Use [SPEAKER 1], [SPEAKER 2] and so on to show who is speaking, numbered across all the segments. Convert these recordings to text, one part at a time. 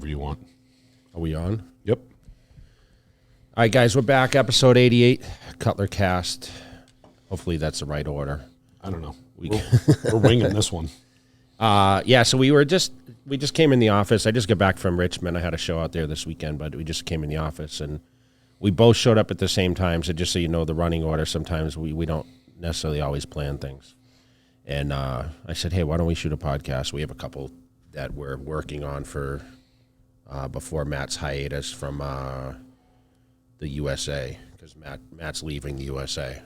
[SPEAKER 1] whatever you want.
[SPEAKER 2] Are we on?
[SPEAKER 1] Yep.
[SPEAKER 2] All right, guys, we're back. Episode 88, Cutler Cast. Hopefully that's the right order.
[SPEAKER 1] I don't know. We're winging this one.
[SPEAKER 2] Yeah, so we just came in the office. I just got back from Richmond. I had a show out there this weekend, but we just came in the office, and we both showed up at the same time. So just so you know the running order, sometimes we don't necessarily always plan things. And I said, hey, why don't we shoot a podcast? We have a couple that we're working on for before Matt's hiatus from the USA, because Matt's leaving the USA.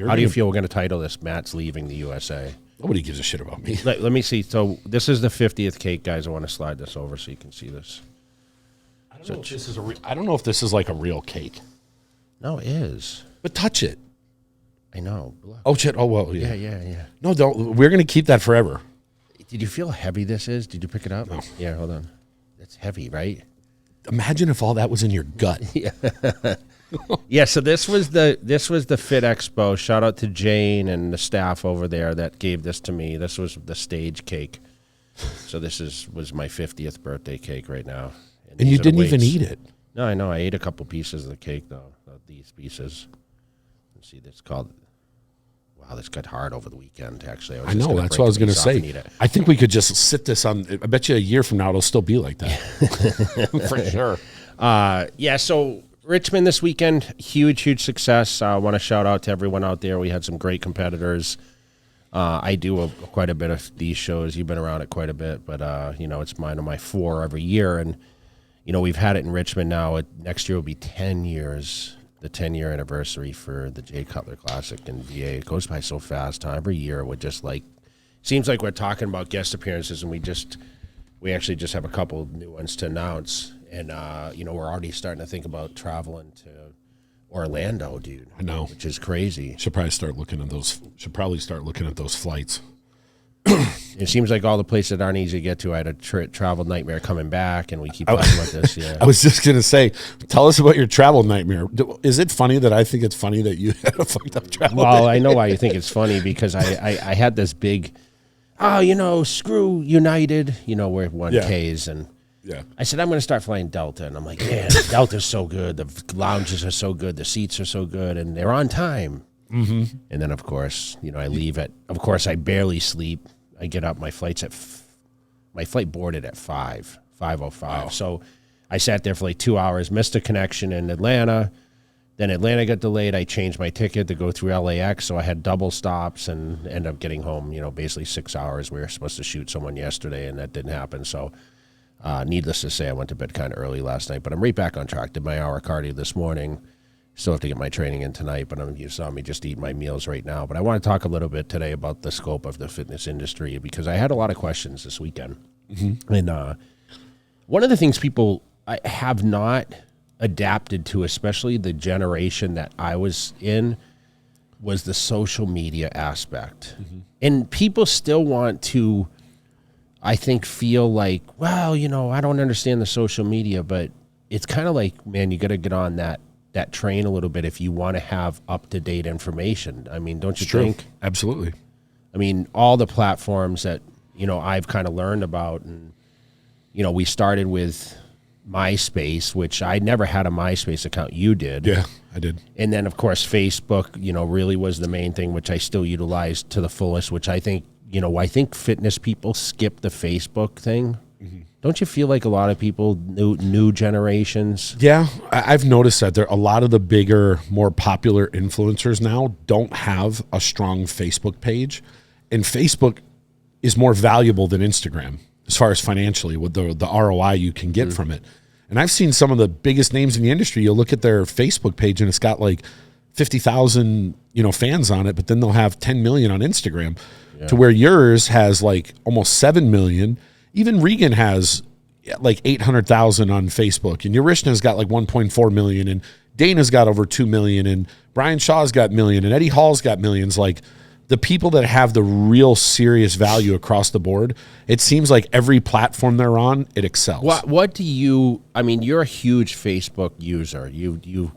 [SPEAKER 2] How do you feel we're going to title this, Matt's leaving the USA?
[SPEAKER 1] Nobody gives a shit about me.
[SPEAKER 2] Let me see. So this is the 50th cake, guys. I want to slide this over so you can see this.
[SPEAKER 1] I don't know if this is I don't know if this is like a real cake.
[SPEAKER 2] No, it is.
[SPEAKER 1] But touch it.
[SPEAKER 2] I know. Look.
[SPEAKER 1] Oh, shit. Oh, well, yeah.
[SPEAKER 2] Yeah.
[SPEAKER 1] No, don't. We're going to keep that forever.
[SPEAKER 2] Did you feel how heavy this is? Did you pick it up?
[SPEAKER 1] No.
[SPEAKER 2] Yeah, hold on. It's heavy, right?
[SPEAKER 1] Imagine if all that was in your gut.
[SPEAKER 2] Yeah. Yeah, so this was the Fit Expo. Shout out to Jane and the staff over there that gave this to me. This was the stage cake. So this was my 50th birthday cake right now.
[SPEAKER 1] And you didn't even eat it.
[SPEAKER 2] No, I know. I ate a couple pieces of the cake, though. These pieces. Let's see, it's called... Wow, this got hard over the weekend, actually.
[SPEAKER 1] I know, that's what I was going to say. I think we could just sit this on... I bet you a year from now it'll still be like that. For sure.
[SPEAKER 2] Yeah, so... Richmond this weekend, huge success. I want to shout out to everyone out there. We had some great competitors. I do quite a bit of these shows. You've been around it quite a bit, but it's mine on my 4 every year. And we've had it in Richmond now. Next year will be 10 years, the 10-year anniversary for the Jay Cutler Classic in VA. It goes by so fast. Huh? Every year we're just seems like we're talking about guest appearances, and we actually just have a couple new ones to announce. And, we're already starting to think about traveling to Orlando, dude.
[SPEAKER 1] I know.
[SPEAKER 2] Which is crazy.
[SPEAKER 1] Should probably start looking at those flights.
[SPEAKER 2] It seems like all the places that aren't easy to get to. I had a travel nightmare coming back, and we keep talking about this. Yeah.
[SPEAKER 1] I was just going to say, tell us about your travel nightmare. Is it funny that I think it's funny that you had a fucked up travel
[SPEAKER 2] Well, I know why you think it's funny, because I had this big, screw United, we're 1Ks, and...
[SPEAKER 1] Yeah.
[SPEAKER 2] I said, I'm going to start flying Delta. And I'm like, man, Delta's so good. The lounges are so good. The seats are so good. And they're on time.
[SPEAKER 1] Mm-hmm.
[SPEAKER 2] And then, of course, I leave I barely sleep. I get up. My flight boarded at 5:05.
[SPEAKER 1] Wow.
[SPEAKER 2] So I sat there for 2 hours, missed a connection in Atlanta. Then Atlanta got delayed. I changed my ticket to go through LAX. So I had double stops and ended up getting home, basically 6 hours. We were supposed to shoot someone yesterday, and that didn't happen. So... needless to say, I went to bed kind of early last night, but I'm right back on track. Did my hour cardio this morning. Still have to get my training in tonight, but you saw me just eat my meals right now. But I want to talk a little bit today about the scope of the fitness industry, because I had a lot of questions this weekend. Mm-hmm. And one of the things people have not adapted to, especially the generation that I was in, was the social media aspect. Mm-hmm. And people still want to... I think feel like, well, I don't understand the social media, but it's kind of like, man, you got to get on that train a little bit if you want to have up-to-date information. I mean, don't you think?
[SPEAKER 1] Absolutely.
[SPEAKER 2] I mean, all the platforms that, I've kind of learned about, and, we started with MySpace, which I never had a MySpace account. You did.
[SPEAKER 1] Yeah, I did.
[SPEAKER 2] And then, of course, Facebook, really was the main thing, which I still utilize to the fullest, which I think, I think fitness people skip the Facebook thing. Mm-hmm. Don't you feel like a lot of people, new generations?
[SPEAKER 1] Yeah, I've noticed that a lot of the bigger, more popular influencers now don't have a strong Facebook page. And Facebook is more valuable than Instagram as far as financially, with the ROI you can get from it. And I've seen some of the biggest names in the industry. You'll look at their Facebook page and it's got 50,000, fans on it, but then they'll have 10 million on Instagram. Yeah. To where yours has almost 7 million. Even Regan has 800,000 on Facebook, and Urishna's got 1.4 million, and Dana's got over 2 million, and Brian Shaw's got million, and Eddie Hall's got millions. The people that have the real serious value across the board, it seems like every platform they're on, it excels.
[SPEAKER 2] What do you? I mean, you're a huge Facebook user. You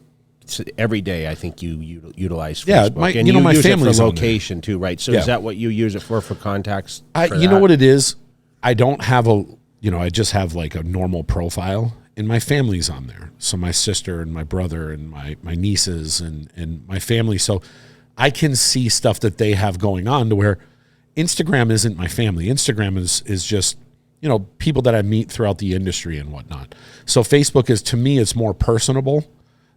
[SPEAKER 2] every day, I think you utilize Facebook.
[SPEAKER 1] Yeah,
[SPEAKER 2] and
[SPEAKER 1] my
[SPEAKER 2] use
[SPEAKER 1] family's
[SPEAKER 2] it for location too, right? So is that what you use it for contacts?
[SPEAKER 1] You know what it is? I don't have I just have like a normal profile, and my family's on there. So my sister and my brother and my nieces and my family. So I can see stuff that they have going on, to where Instagram isn't my family. Instagram is just, people that I meet throughout the industry and whatnot. So Facebook is, to me, it's more personable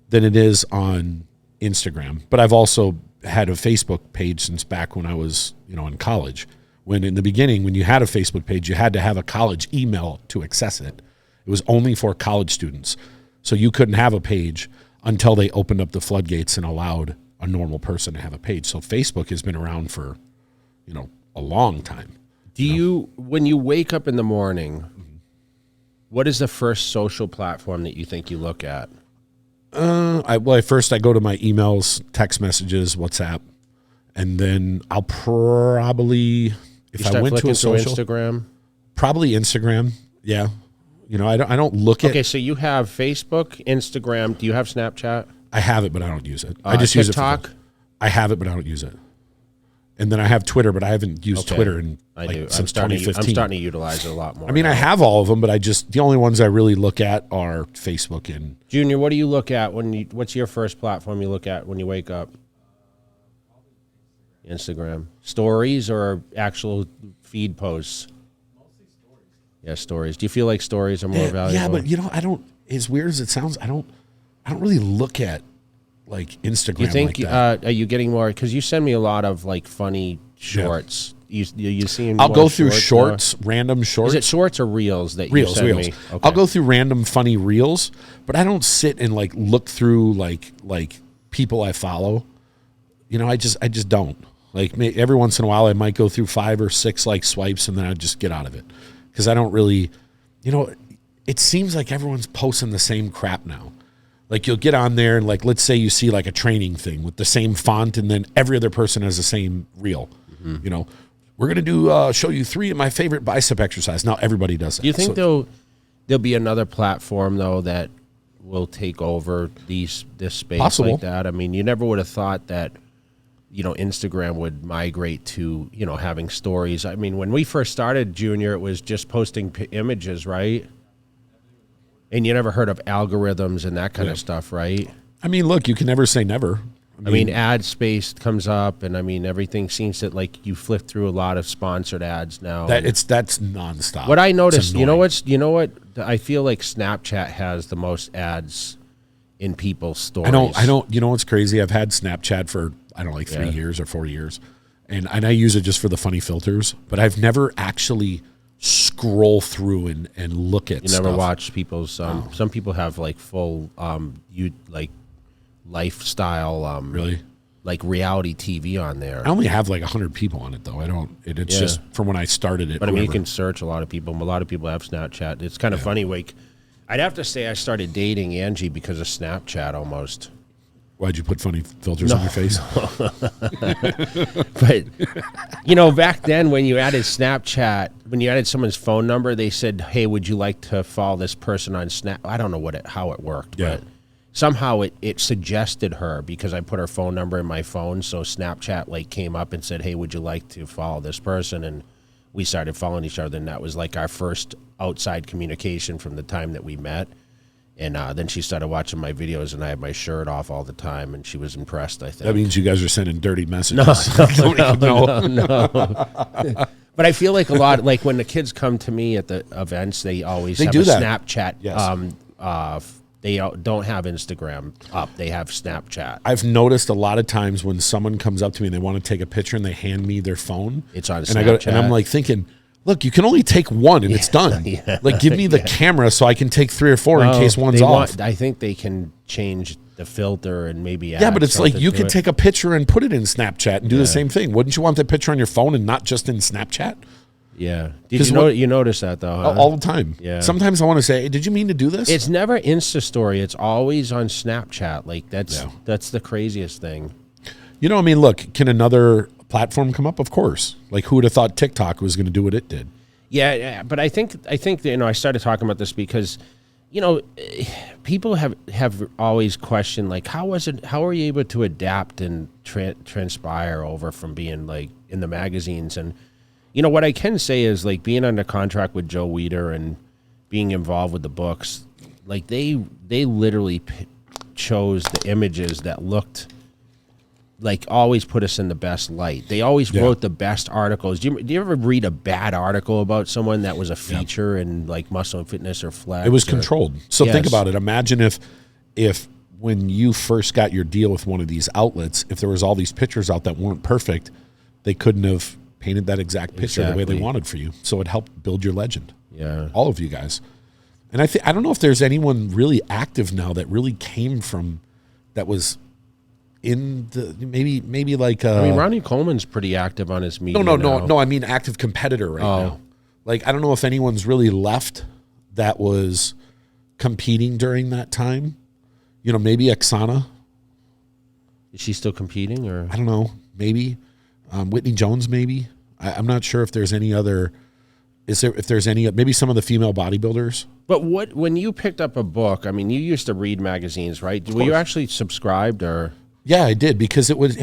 [SPEAKER 1] than it is on Instagram. But I've also had a Facebook page since back when I was, in college. When in the beginning, when you had a Facebook page, you had to have a college email to access it. It was only for college students. So you couldn't have a page until they opened up the floodgates and allowed a normal person to have a page. So Facebook has been around for, a long time.
[SPEAKER 2] When you wake up in the morning, what is the first social platform that you think you look at?
[SPEAKER 1] First I go to my emails, text messages, WhatsApp, and then I'll probably, if I went to a social,
[SPEAKER 2] Instagram,
[SPEAKER 1] probably Instagram. Yeah. I don't look at.
[SPEAKER 2] Okay, so you have Facebook, Instagram. Do you have Snapchat?
[SPEAKER 1] I have it, but I don't use it. I just use it.
[SPEAKER 2] TikTok?
[SPEAKER 1] I have it, but I don't use it. And then I have Twitter, but I haven't used Twitter since 2015.
[SPEAKER 2] I'm starting to utilize it a lot more.
[SPEAKER 1] I mean, I have all of them, but the only ones I really look at are Facebook and.
[SPEAKER 2] Junior, what do you look at what's your first platform you look at when you wake up? Instagram. Stories or actual feed posts?
[SPEAKER 3] Mostly stories.
[SPEAKER 2] Yeah, stories. Do you feel like stories are more valuable?
[SPEAKER 1] Yeah, but I don't, as weird as it sounds, I don't really look at like Instagram.
[SPEAKER 2] You think,
[SPEAKER 1] like that.
[SPEAKER 2] are you getting more, because you send me a lot of like funny shorts. You see?
[SPEAKER 1] I'll go through shorts, random shorts.
[SPEAKER 2] Is it shorts or reels that you send me? Okay.
[SPEAKER 1] I'll go through random funny reels, but I don't sit and like look through like people I follow. I just don't. Like every once in a while, I might go through 5 or 6 like swipes, and then I just get out of it, because I don't really, it seems like everyone's posting the same crap now. Like you'll get on there and like, let's say you see like a training thing with the same font, and then every other person has the same reel. Mm-hmm. We're going to do, show you 3 of my favorite bicep exercise. Now everybody does that.
[SPEAKER 2] Do you think there'll be another platform though that will take over this space
[SPEAKER 1] Possible.
[SPEAKER 2] Like that? I mean, you never would have thought that, Instagram would migrate to, having stories. I mean, when we first started, Junior, it was just posting images, right? And you never heard of algorithms and that kind of stuff, right?
[SPEAKER 1] I mean, look, you can never say never.
[SPEAKER 2] I mean, ad space comes up, and I mean, everything seems that like you flip through a lot of sponsored ads now.
[SPEAKER 1] That's nonstop.
[SPEAKER 2] What I noticed, you know what? I feel like Snapchat has the most ads in people's stories.
[SPEAKER 1] I don't. You know what's crazy? I've had Snapchat for 3 years or 4 years, and I use it just for the funny filters. But I've never actually scroll through and look at.
[SPEAKER 2] You never watch people's. Some people have like full lifestyle.
[SPEAKER 1] Really.
[SPEAKER 2] Like reality TV on there.
[SPEAKER 1] I only have like 100 people on it though. I don't. It's just from when I started it.
[SPEAKER 2] But I mean, you can search a lot of people. A lot of people have Snapchat. It's kind of funny. Like, I'd have to say I started dating Angie because of Snapchat almost.
[SPEAKER 1] Why'd you put funny filters on your face?
[SPEAKER 2] But, back then when you added Snapchat, when you added someone's phone number, they said, hey, would you like to follow this person on Snap? I don't know how it worked, but somehow it suggested her because I put her phone number in my phone. So Snapchat like came up and said, hey, would you like to follow this person? And we started following each other. And that was like our first outside communication from the time that we met. And then she started watching my videos, and I had my shirt off all the time, and she was impressed, I think.
[SPEAKER 1] That means you guys are sending dirty messages. No.
[SPEAKER 2] But I feel like a lot, like when the kids come to me at the events, they always have a Snapchat.
[SPEAKER 1] Yes.
[SPEAKER 2] They don't have Instagram up. They have Snapchat.
[SPEAKER 1] I've noticed a lot of times when someone comes up to me and they want to take a picture and they hand me their phone.
[SPEAKER 2] It's on
[SPEAKER 1] and
[SPEAKER 2] Snapchat.
[SPEAKER 1] And I'm like thinking, look, you can only take one and it's done. Like, give me the camera so I can take 3 or 4 in case one's off.
[SPEAKER 2] I think they can change the filter and maybe add
[SPEAKER 1] but it's like you can
[SPEAKER 2] it.
[SPEAKER 1] take a picture and put it in Snapchat and do the same thing. Wouldn't you want that picture on your phone and not just in Snapchat?
[SPEAKER 2] Yeah. You notice that, though, huh?
[SPEAKER 1] All the time.
[SPEAKER 2] Yeah.
[SPEAKER 1] Sometimes I want to say, hey, did you mean to do this?
[SPEAKER 2] It's never Insta Story. It's always on Snapchat. Like, that's the craziest thing.
[SPEAKER 1] I mean, look, can another platform come up? Of course. Like, who would have thought TikTok was going to do what it did?
[SPEAKER 2] Yeah, but I think I started talking about this because, people have always questioned, like, how are you able to adapt and transpire over from being like in the magazines? And You know, what I can say is, like, being under contract with Joe Weider and being involved with the books, like, they literally chose the images that looked like, always put us in the best light. They always wrote the best articles. Do you ever read a bad article about someone that was a feature in, like, Muscle and Fitness or Flex?
[SPEAKER 1] It was controlled. So think about it. Imagine if when you first got your deal with one of these outlets, if there was all these pictures out that weren't perfect, they couldn't have painted that exact picture the way they wanted for you. So it helped build your legend.
[SPEAKER 2] Yeah.
[SPEAKER 1] All of you guys. And I don't know if there's anyone really active now that really came from, that was in the, maybe like
[SPEAKER 2] I mean, Ronnie Coleman's pretty active on his media.
[SPEAKER 1] No, I mean active competitor right now. Like, I don't know if anyone's really left that was competing during that time. You know, maybe Oksana.
[SPEAKER 2] Is she still competing, or
[SPEAKER 1] I don't know, maybe Whitney Jones, maybe. I'm not sure if there's any other. If there's any, maybe some of the female bodybuilders.
[SPEAKER 2] But when you picked up a book, I mean, you used to read magazines, right? Were you actually subscribed, or?
[SPEAKER 1] Yeah, I did, because it was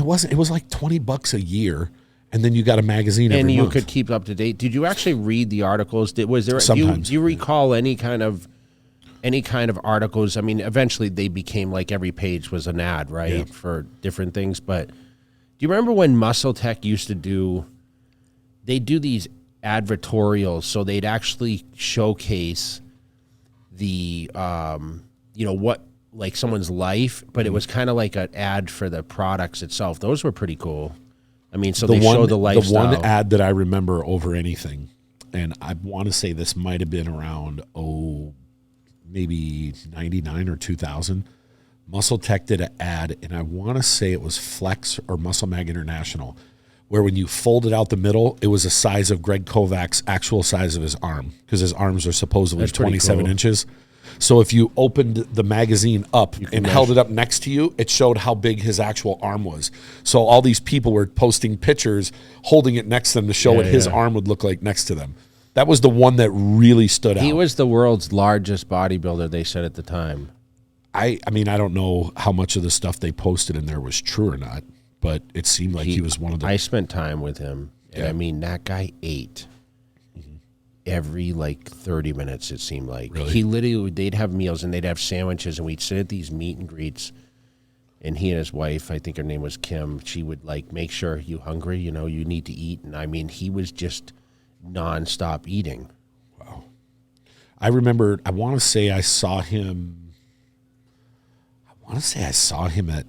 [SPEAKER 1] like $20 a year, and then you got a magazine every month.
[SPEAKER 2] And you could keep up to date. Did you actually read the articles?
[SPEAKER 1] Sometimes.
[SPEAKER 2] Do you recall any kind of articles? I mean, eventually they became like every page was an ad, right, for different things. But do you remember when Muscle Tech used to do these advertorials? So they'd actually showcase the, what, like someone's life, but it was kind of like an ad for the products itself. Those were pretty cool. I mean, so they show the lifestyle.
[SPEAKER 1] The one ad that I remember over anything, and I want to say this might have been around, maybe 99 or 2000. Muscle Tech did an ad, and I want to say it was Flex or Muscle Mag International, where when you folded out the middle, it was the size of Greg Kovac's actual size of his arm, because his arms are supposedly 27 inches. So if you opened the magazine up and held it up next to you, it showed how big his actual arm was. So all these people were posting pictures, holding it next to them to show what his arm would look like next to them. That was the one that really stood out.
[SPEAKER 2] He was the world's largest bodybuilder, they said at the time.
[SPEAKER 1] I mean, I don't know how much of the stuff they posted in there was true or not, but it seemed like he was one of the...
[SPEAKER 2] I spent time with him, and I mean, that guy ate every, like, 30 minutes, it seemed like.
[SPEAKER 1] Really?
[SPEAKER 2] He literally, they'd have meals, and they'd have sandwiches, and we'd sit at these meet and greets, and he and his wife, I think her name was Kim, she would, like, make sure, you hungry, you need to eat, and I mean, he was just nonstop eating.
[SPEAKER 1] Wow. I remember, I want to say I saw him at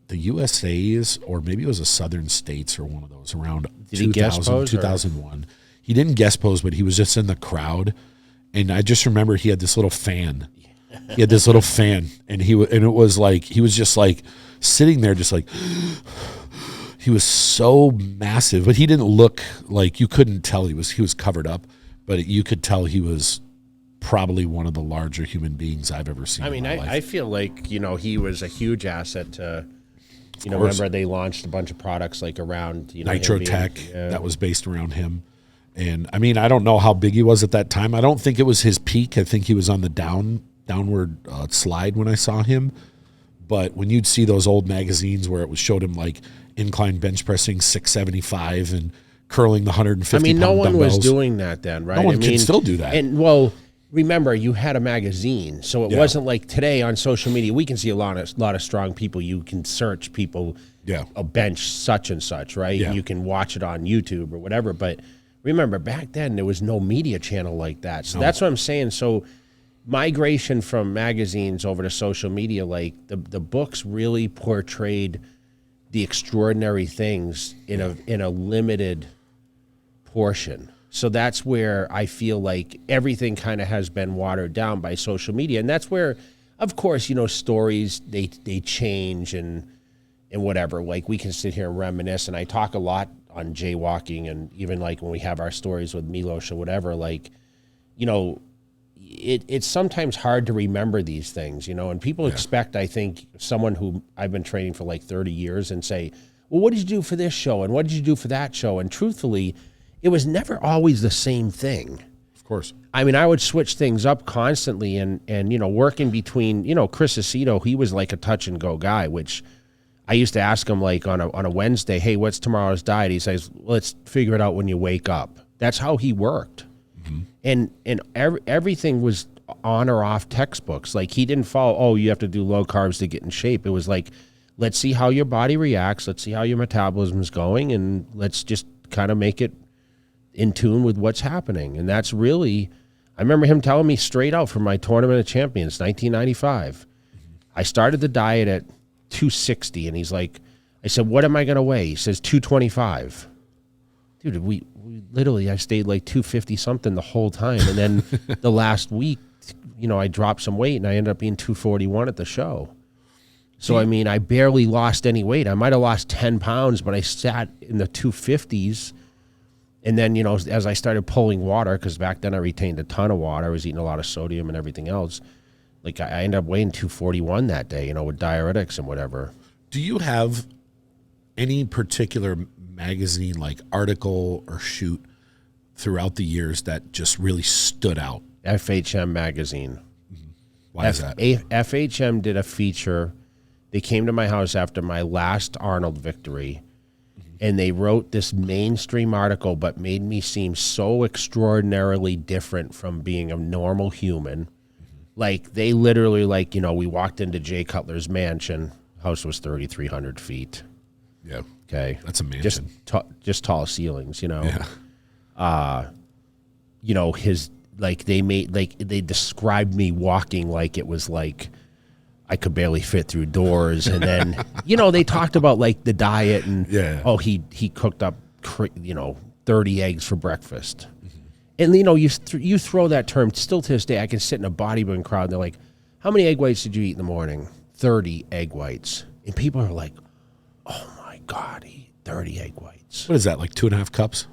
[SPEAKER 1] the USA's, or maybe it was a Southern States or one of those around 2001. He didn't guest pose, but he was just in the crowd. And I just remember he had this little fan. He had this little fan, and it was like, he was just like sitting there just like, he was so massive, but he didn't look like, you couldn't tell he was covered up, but you could tell he was probably one of the larger human beings I've ever seen.
[SPEAKER 2] I mean,
[SPEAKER 1] in my life.
[SPEAKER 2] I feel like, he was a huge asset to, remember they launched a bunch of products like around,
[SPEAKER 1] Nitro Tech, that was based around him. And I mean, I don't know how big he was at that time. I don't think it was his peak. I think he was on the downward slide when I saw him. But when you'd see those old magazines where it showed him like incline bench pressing 675 and curling the 150
[SPEAKER 2] I mean, no one
[SPEAKER 1] dumbbells.
[SPEAKER 2] was doing that then, right?
[SPEAKER 1] No one can still do that.
[SPEAKER 2] And well, remember, you had a magazine, so it wasn't like today on social media. We can see a lot of strong people. You can search people, a bench such and such, right?
[SPEAKER 1] Yeah.
[SPEAKER 2] And you can watch it on YouTube or whatever. But remember, back then there was no media channel like that. So that's what I'm saying. So migration from magazines over to social media, like the books really portrayed the extraordinary things in a limited portion. So that's where I feel like everything kind of has been watered down by social media. And that's where, of course, stories, they change and whatever. Like, we can sit here and reminisce, and I talk a lot on jaywalking, and even like when we have our stories with Milos or whatever, like, it's sometimes hard to remember these things, and people expect, I think, someone who I've been training for like 30 years and say, well, what did you do for this show? And what did you do for that show? And truthfully, it was never always the same thing.
[SPEAKER 1] Of course.
[SPEAKER 2] I mean, I would switch things up constantly, and working between, Chris Aceto, he was like a touch and go guy, which I used to ask him like on a Wednesday, hey, what's tomorrow's diet? He says, let's figure it out when you wake up. That's how he worked. And everything was on or off textbooks. Like he didn't follow, oh, you have to do low carbs to get in shape. It was like, let's see how your body reacts. Let's see how your metabolism is going. And let's just kind of make it in tune with what's happening. And that's really, I remember him telling me straight out from my Tournament of Champions, 1995. I started the diet at 260. And he's like, I said, what am I going to weigh? He says 225. Dude, we literally, I stayed like 250 something the whole time. And then the last week, you know, I dropped some weight and I ended up being 241 at the show. So, I mean, I barely lost any weight. I might have lost 10 pounds, but I sat in the 250s. And then, you know, as I started pulling water, because back then I retained a ton of water, I was eating a lot of sodium and everything else. Like I ended up weighing 241 that day, you know, with diuretics and whatever.
[SPEAKER 1] Do you have any particular magazine, like article or shoot throughout the years that just really stood out?
[SPEAKER 2] FHM magazine.
[SPEAKER 1] Why is that?
[SPEAKER 2] FHM did a feature. They came to my house after my last Arnold victory, and they wrote this mainstream article, but made me seem so extraordinarily different from being a normal human. Like, they literally, like, you know, we walked into Jay Cutler's mansion. House was 3,300 feet.
[SPEAKER 1] Yeah.
[SPEAKER 2] Okay.
[SPEAKER 1] That's a mansion.
[SPEAKER 2] Just tall ceilings, you know.
[SPEAKER 1] Yeah.
[SPEAKER 2] You know, his, like, they described me walking like it was like I could barely fit through doors. And then, you know, they talked about like the diet and, oh, he cooked up, you know, 30 eggs for breakfast. And, you know, you throw that term, still to this day, I can sit in a bodybuilding crowd and they're like, how many egg whites did you eat in the morning? 30 egg whites. And people are like, oh my God, he 30 egg whites.
[SPEAKER 1] What is that, like 2.5 cups?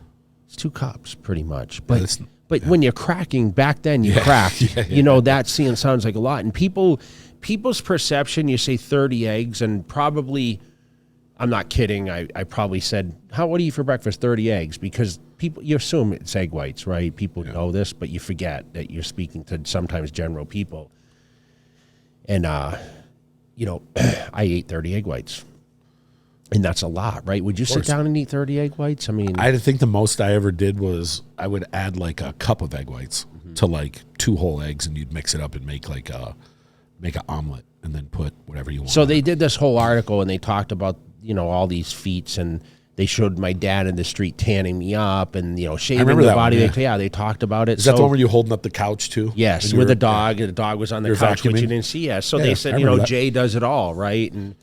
[SPEAKER 2] It's 2 cups pretty much. But when you're cracking, back then you cracked, you know, that sounds like a lot. And people's perception, you say 30 eggs, and probably, I'm not kidding, I probably said, what do you eat for breakfast? 30 eggs, because people, you assume it's egg whites, right? People know this, but you forget that you're speaking to sometimes general people. And, you know, I ate 30 egg whites. And that's a lot, right? Would you sit down and eat 30 egg whites? I mean,
[SPEAKER 1] I think the most I ever did was I would add like a cup of egg whites to like 2 whole eggs, and you'd mix it up and make like make an omelet, and then put whatever you want.
[SPEAKER 2] So they did this whole article, and they talked about, you know, all these feats, and they showed my dad in the street tanning me up, and, you know, shaving the body. They talked about it.
[SPEAKER 1] Is that the one where you holding up the couch too?
[SPEAKER 2] Yes, with the dog, and the dog was on the couch, which you didn't see. Yeah, so they said, you know, Jay does it all, right? And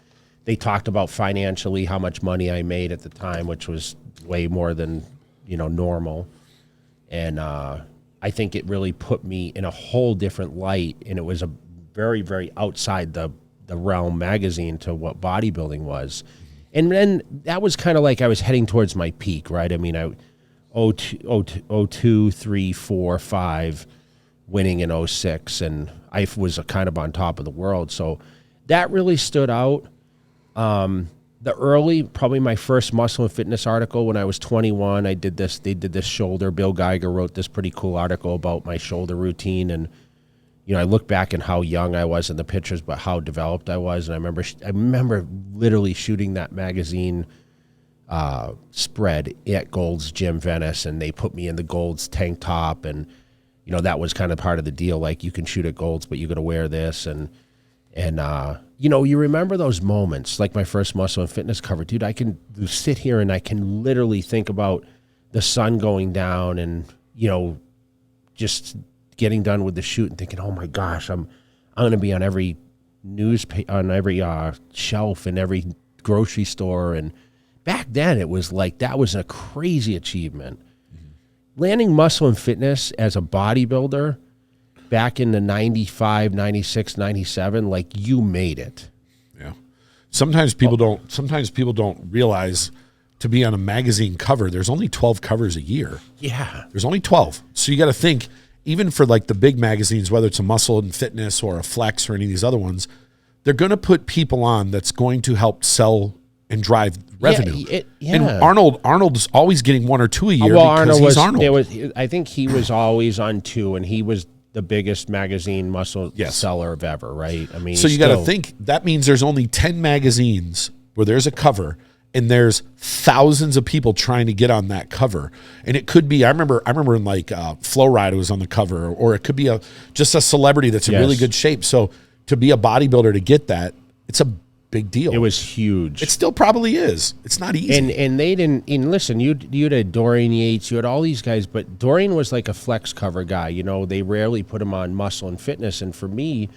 [SPEAKER 2] they talked about financially how much money I made at the time, which was way more than, you know, normal. And I think it really put me in a whole different light, and it was a very, very outside the realm magazine to what bodybuilding was. And then that was kind of like I was heading towards my peak, right? I mean, 02, 3, 4, 5, winning in 06, and I was kind of on top of the world. So that really stood out. Probably my first Muscle and Fitness article when I was 21, they did this shoulder. Bill Geiger wrote this pretty cool article about my shoulder routine. And, you know, I look back at how young I was in the pictures, but how developed I was. And I remember literally shooting that magazine, spread at Gold's Gym Venice, and they put me in the Gold's tank top. And, you know, that was kind of part of the deal. Like, you can shoot at Gold's, but you got to wear this. And, you know, you remember those moments, like my first Muscle and Fitness cover. Dude, I can sit here and I can literally think about the sun going down and, you know, just getting done with the shoot and thinking, oh my gosh, I'm going to be on every on every shelf in every grocery store. And back then it was like, that was a crazy achievement. Landing Muscle and Fitness as a bodybuilder back in the 95, 96, 97, like, you made it.
[SPEAKER 1] Yeah. Sometimes people don't realize to be on a magazine cover, there's only 12 covers a year.
[SPEAKER 2] Yeah.
[SPEAKER 1] There's only 12. So you got to think, even for like the big magazines, whether it's a Muscle and Fitness or a Flex or any of these other ones, they're going to put people on that's going to help sell and drive revenue. And Arnold's always getting 1 or 2 a year because he's Arnold.
[SPEAKER 2] I think he was always on 2, and he was the biggest magazine muscle seller of ever, right? I mean,
[SPEAKER 1] so you got to think that means there's only 10 magazines where there's a cover and there's thousands of people trying to get on that cover. And it could be, I remember in like Flow Rida was on the cover, or it could be just a celebrity that's in really good shape. So to be a bodybuilder to get that, it's a big deal.
[SPEAKER 2] It was huge.
[SPEAKER 1] It still probably is. It's not easy.
[SPEAKER 2] And they didn't, and listen, you had Dorian Yates, you had all these guys, but Dorian was like a flex cover guy. You know, they rarely put him on Muscle and Fitness. And for me,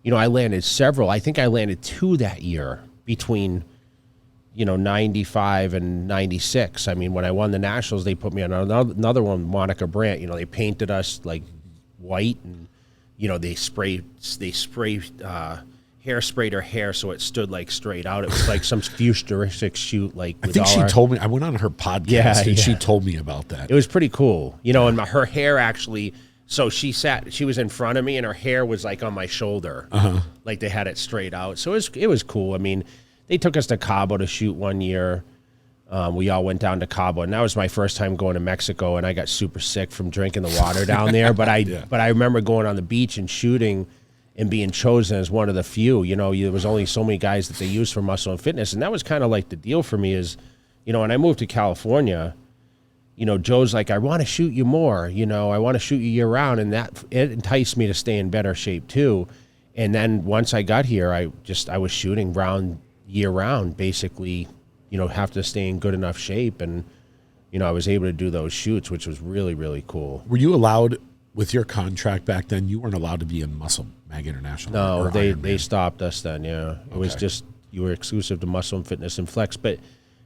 [SPEAKER 2] you know, I landed several. I think I landed 2 that year between, you know, 95 and 96. I mean, when I won the Nationals, they put me on another one, Monica Brandt. You know, they painted us like white, and, you know, they sprayed hairsprayed her hair so it stood like straight out. It was like some futuristic shoot. Like,
[SPEAKER 1] I think she told me, I went on her podcast and she told me about that.
[SPEAKER 2] It was pretty cool. You know, and her hair actually, so she was in front of me and her hair was like on my shoulder. Like they had it straight out. So it was cool. I mean, they took us to Cabo to shoot one year. We all went down to Cabo, and that was my first time going to Mexico, and I got super sick from drinking the water down there. But I remember going on the beach and shooting and being chosen as one of the few. You know, there was only so many guys that they used for Muscle and Fitness, and that was kind of like the deal for me is, you know, when I moved to California, you know, Joe's like, I want to shoot you more. You know, I want to shoot you year round, and it enticed me to stay in better shape too. And then once I got here, I was shooting year round, basically, you know, have to stay in good enough shape. And, you know, I was able to do those shoots, which was really, really cool.
[SPEAKER 1] Were you allowed, with your contract back then, you weren't allowed to be in Muscle Mag International?
[SPEAKER 2] No, they stopped us then, yeah. It was just, you were exclusive to Muscle and Fitness and Flex. But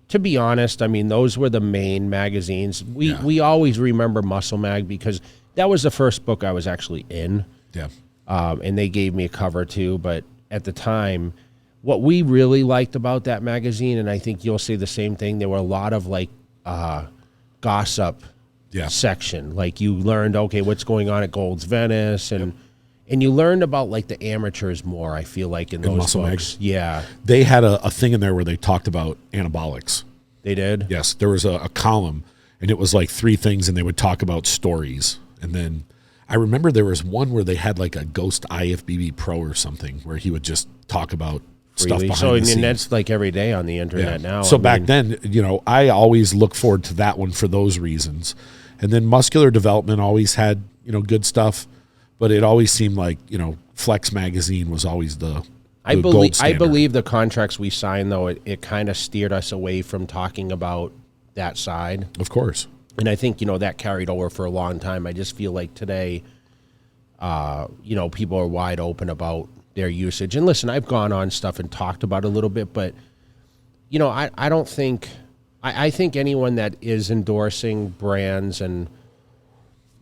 [SPEAKER 2] to be honest, I mean, those were the main magazines. We always remember Muscle Mag because that was the first book I was actually in.
[SPEAKER 1] Yeah.
[SPEAKER 2] And they gave me a cover too. But at the time, what we really liked about that magazine, and I think you'll say the same thing, there were a lot of like gossip section. Like you learned, okay, what's going on at Gold's Venice, and you learned about like the amateurs more, I feel like, in those
[SPEAKER 1] Muscle
[SPEAKER 2] books.
[SPEAKER 1] Mag.
[SPEAKER 2] Yeah.
[SPEAKER 1] They had a thing in there where they talked about anabolics.
[SPEAKER 2] They did?
[SPEAKER 1] Yes. There was a column, and it was like 3 things, and they would talk about stories. And then I remember there was one where they had like a ghost IFBB pro or something where he would just talk about stuff behind the scenes.
[SPEAKER 2] And that's like every day on the internet now.
[SPEAKER 1] So back then, you know, I always look forward to that one for those reasons. And then Muscular Development always had, you know, good stuff, but it always seemed like, you know, Flex magazine was always the gold standard.
[SPEAKER 2] I believe the contracts we signed, though, it kind of steered us away from talking about that side.
[SPEAKER 1] Of course.
[SPEAKER 2] And I think, you know, that carried over for a long time. I just feel like today, you know, people are wide open about their usage. And listen, I've gone on stuff and talked about it a little bit, but, you know, I don't think, I think anyone that is endorsing brands and,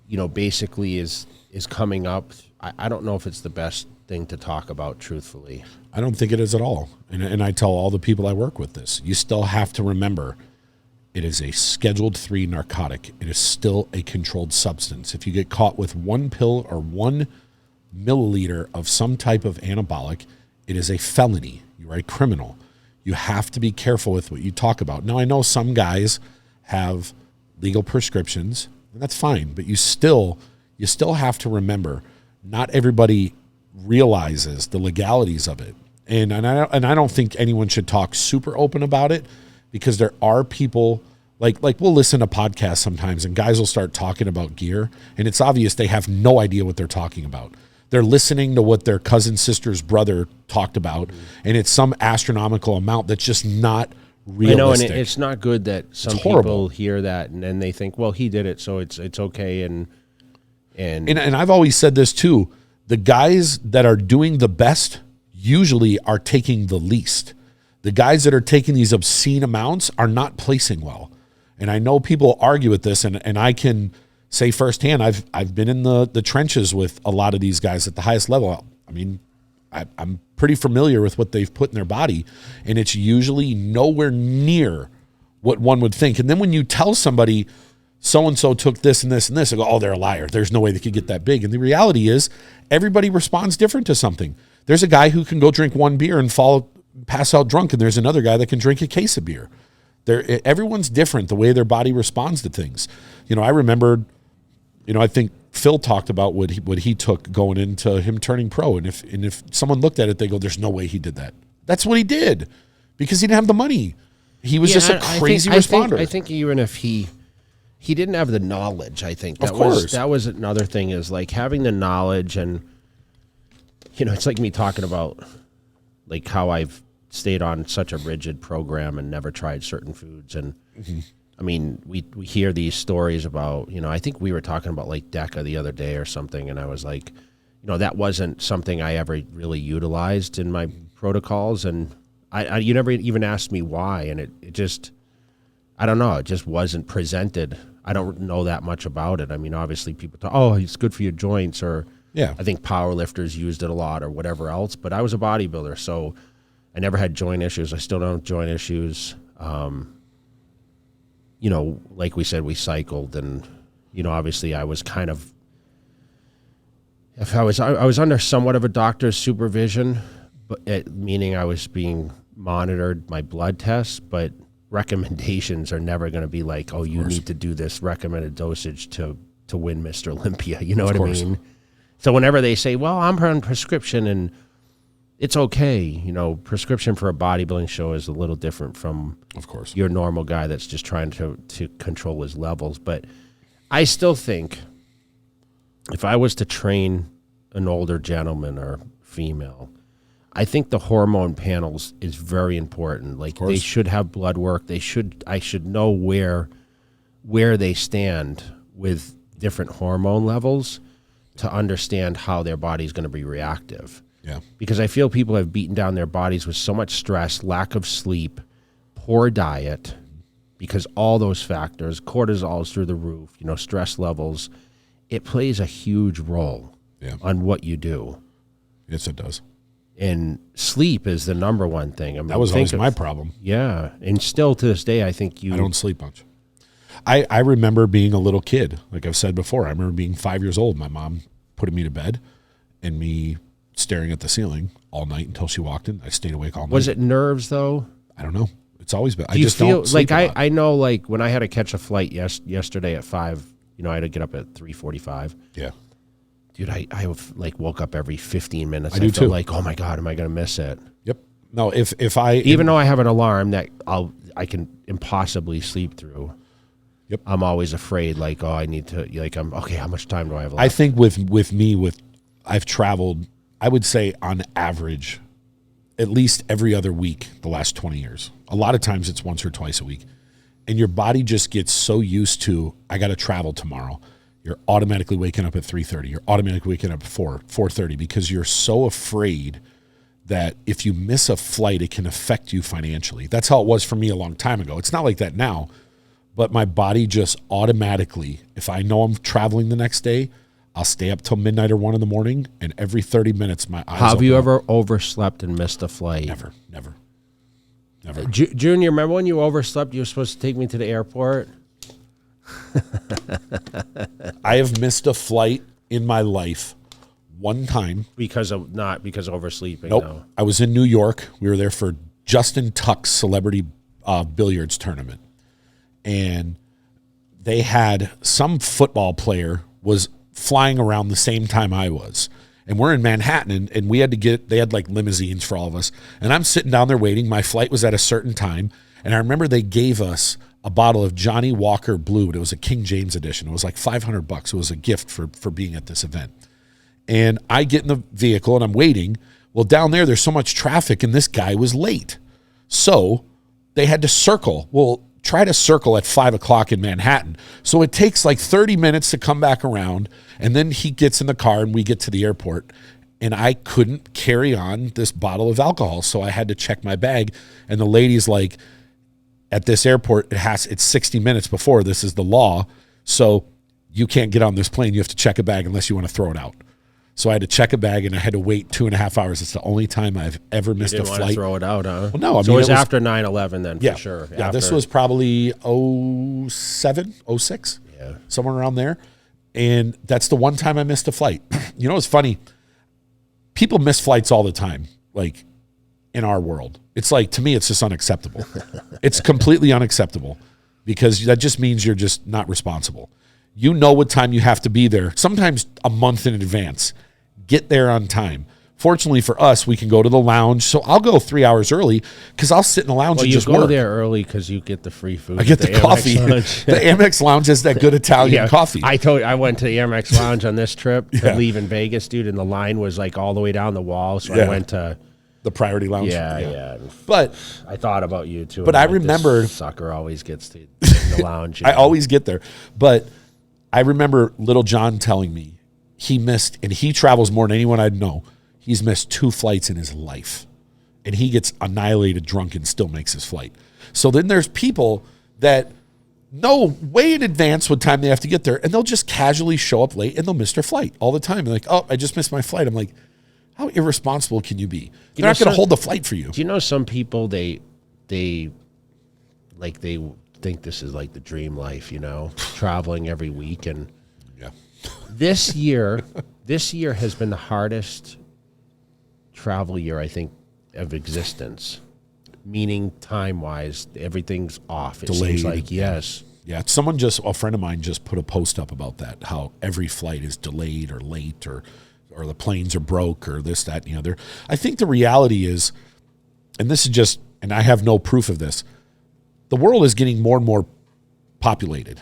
[SPEAKER 2] you know, basically is coming up, I don't know if it's the best thing to talk about, truthfully.
[SPEAKER 1] I don't think it is at all. And I tell all the people I work with this, you still have to remember it is a Scheduled 3 narcotic. It is still a controlled substance. If you get caught with 1 pill or 1 milliliter of some type of anabolic, it is a felony. You are a criminal. You have to be careful with what you talk about. Now, I know some guys have legal prescriptions, and that's fine, but you still have to remember not everybody realizes the legalities of it. And I don't think anyone should talk super open about it, because there are people like we'll listen to podcasts sometimes and guys will start talking about gear and it's obvious they have no idea what they're talking about. They're listening to what their cousin, sister's brother talked about, and it's some astronomical amount that's just not realistic.
[SPEAKER 2] I know, and it's not good that some people hear that and then they think, well, he did it, so it's okay. And
[SPEAKER 1] I've always said this too. The guys that are doing the best usually are taking the least. The guys that are taking these obscene amounts are not placing well. And I know people argue with this, and I can say firsthand, I've been in the trenches with a lot of these guys at the highest level. I mean, I'm pretty familiar with what they've put in their body, and it's usually nowhere near what one would think. And then when you tell somebody, so-and-so took this and this and this, they go, oh, they're a liar. There's no way they could get that big. And the reality is everybody responds different to something. There's a guy who can go drink 1 beer and pass out drunk, and there's another guy that can drink a case of beer. Everyone's different the way their body responds to things. You know, I remembered, you know, I think Phil talked about what he took going into him turning pro, and if someone looked at it, they go, "There's no way he did that." That's what he did, because he didn't have the money. He was just a crazy responder.
[SPEAKER 2] I think even if he didn't have the knowledge, I think that was another thing, is like having the knowledge. And it's like me talking about like how I've stayed on such a rigid program and never tried certain foods. And I mean, we hear these stories about, I think we were talking about like DECA the other day or something, and I was like, that wasn't something I ever really utilized in my protocols. And you never even asked me why, and it just, I don't know, it just wasn't presented. I don't know that much about it. I mean, obviously people talk, oh, it's good for your joints, or I think power lifters used it a lot or whatever else, but I was a bodybuilder, so I never had joint issues. I still don't have joint issues. Like we said, we cycled, and, obviously I was kind of, if I was under somewhat of a doctor's supervision, but meaning I was being monitored, my blood tests, but recommendations are never going to be like, oh, you need to do this recommended dosage to win Mr. Olympia. You know what I mean? So whenever they say, well, I'm on prescription and it's okay, prescription for a bodybuilding show is a little different from,
[SPEAKER 1] of course,
[SPEAKER 2] your normal guy that's just trying to control his levels. But I still think if I was to train an older gentleman or female, I think the hormone panels is very important. Like, they should have blood work. I should know where they stand with different hormone levels to understand how their body's going to be reactive.
[SPEAKER 1] Yeah. Because
[SPEAKER 2] I feel people have beaten down their bodies with so much stress, lack of sleep, poor diet, because all those factors, cortisol is through the roof, stress levels, it plays a huge role on what you do.
[SPEAKER 1] Yes, it does.
[SPEAKER 2] And sleep is the number one thing. I mean,
[SPEAKER 1] that was always my problem.
[SPEAKER 2] Yeah. And still to this day, I think
[SPEAKER 1] I don't sleep much. I remember being a little kid. Like I've said before, I remember being 5 years old. My mom putting me to bed and me staring at the ceiling all night until she walked in. I stayed awake all night.
[SPEAKER 2] Was it nerves, though?
[SPEAKER 1] I don't know. It's always been.
[SPEAKER 2] I just don't sleep like I know, like when I had to catch a flight yesterday at 5, I had to get up at 3:45.
[SPEAKER 1] Yeah.
[SPEAKER 2] Dude, I like woke up every 15 minutes.
[SPEAKER 1] I do
[SPEAKER 2] felt
[SPEAKER 1] too.
[SPEAKER 2] Like, oh my God, am I going to miss it?
[SPEAKER 1] Yep. No, if I
[SPEAKER 2] even though I have an alarm that I can impossibly sleep through.
[SPEAKER 1] Yep.
[SPEAKER 2] I'm always afraid. Like, oh, I need to. Like, I'm okay. How much time do I have left?
[SPEAKER 1] I think with me, I've traveled, I would say on average, at least every other week the last 20 years. A lot of times it's once or twice a week, and your body just gets so used to, I got to travel tomorrow. You're automatically waking up at 3:30. You're automatically waking up at 4:30 because you're so afraid that if you miss a flight, it can affect you financially. That's how it was for me a long time ago. It's not like that now, but my body just automatically, if I know I'm traveling the next day, I'll stay up till midnight or 1 in the morning, and every 30 minutes my eyes
[SPEAKER 2] Have you ever
[SPEAKER 1] up.
[SPEAKER 2] overslept and missed a flight?
[SPEAKER 1] Never.
[SPEAKER 2] Junior, remember when you overslept? You were supposed to take me to the airport?
[SPEAKER 1] I have missed a flight in my life one time.
[SPEAKER 2] Not because of oversleeping.
[SPEAKER 1] Nope.
[SPEAKER 2] No.
[SPEAKER 1] I was in New York. We were there for Justin Tuck's celebrity billiards tournament. And they had some football player was flying around the same time I was. And we're in Manhattan, and we had they had like limousines for all of us. And I'm sitting down there waiting. My flight was at a certain time. And I remember they gave us a bottle of Johnny Walker Blue, but it was a King James edition. It was like $500. It was a gift for being at this event. And I get in the vehicle and I'm waiting. Well, down there's so much traffic, and this guy was late. So they had to circle. Well, try to circle at 5 o'clock in Manhattan. So it takes like 30 minutes to come back around, and then he gets in the car and we get to the airport. And I couldn't carry on this bottle of alcohol, so I had to check my bag. And the lady's like, at this airport, it's 60 minutes before. This is the law. So you can't get on this plane. You have to check a bag unless you want to throw it out. So I had to check a bag, and I had to wait 2.5 hours. It's the only time I've ever missed a flight.
[SPEAKER 2] You didn't want to throw it out, huh?
[SPEAKER 1] Well, no.
[SPEAKER 2] So it was after 9/11 then, for sure.
[SPEAKER 1] Yeah, this was probably 07, 06, somewhere around there. And that's the one time I missed a flight. It's funny. People miss flights all the time, like in our world. It's like, to me, it's just unacceptable. It's completely unacceptable because that just means you're just not responsible. You know what time you have to be there, sometimes a month in advance. Get there on time. Fortunately for us, we can go to the lounge. So I'll go 3 hours early because I'll sit in the lounge and just work.
[SPEAKER 2] You go there early because you get the free food.
[SPEAKER 1] I get the coffee. The Amex Lounge has that good Italian coffee.
[SPEAKER 2] I went to the Amex Lounge on this trip to leave in Vegas, dude, and the line was like all the way down the wall. So I went to
[SPEAKER 1] the Priority Lounge.
[SPEAKER 2] Yeah.
[SPEAKER 1] But
[SPEAKER 2] I thought about you too.
[SPEAKER 1] But I remember
[SPEAKER 2] this sucker always gets to the lounge.
[SPEAKER 1] I always get there. But I remember Little John telling me he missed, and he travels more than anyone I'd know. He's missed 2 flights in his life, and he gets annihilated drunk and still makes his flight. So then there's people that know way in advance what time they have to get there, and they'll just casually show up late, and they'll miss their flight all the time. They're like, oh, I just missed my flight. I'm like, how irresponsible can you be? They're not going to hold the flight for you.
[SPEAKER 2] Do you know some people, they think this is like the dream life, traveling every week. And this year has been the hardest travel year, I think, of existence, meaning time-wise, everything's off. It
[SPEAKER 1] Delayed.
[SPEAKER 2] Seems like, yes.
[SPEAKER 1] Yeah, a friend of mine just put a post up about that, how every flight is delayed or late or the planes are broke or this, that, and the other. I think the reality is, and this is just, and I have no proof of this, the world is getting more and more populated.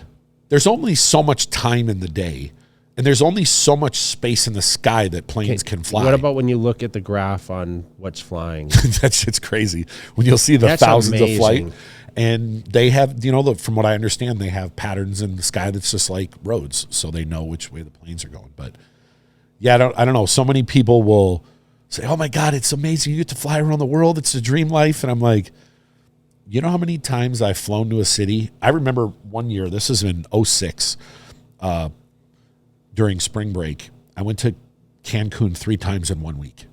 [SPEAKER 1] There's only so much time in the day, and there's only so much space in the sky that planes can fly.
[SPEAKER 2] What about when you look at the graph on what's flying?
[SPEAKER 1] That shit's crazy. When you'll see the thousands of flight, and they have, from what I understand, they have patterns in the sky that's just like roads, so they know which way the planes are going. But yeah, I don't know. So many people will say, "Oh my God, it's amazing! You get to fly around the world. It's a dream life." And I'm like, you know how many times I've flown to a city? I remember one year. This is in 2006. During spring break, I went to Cancun 3 times in 1 week,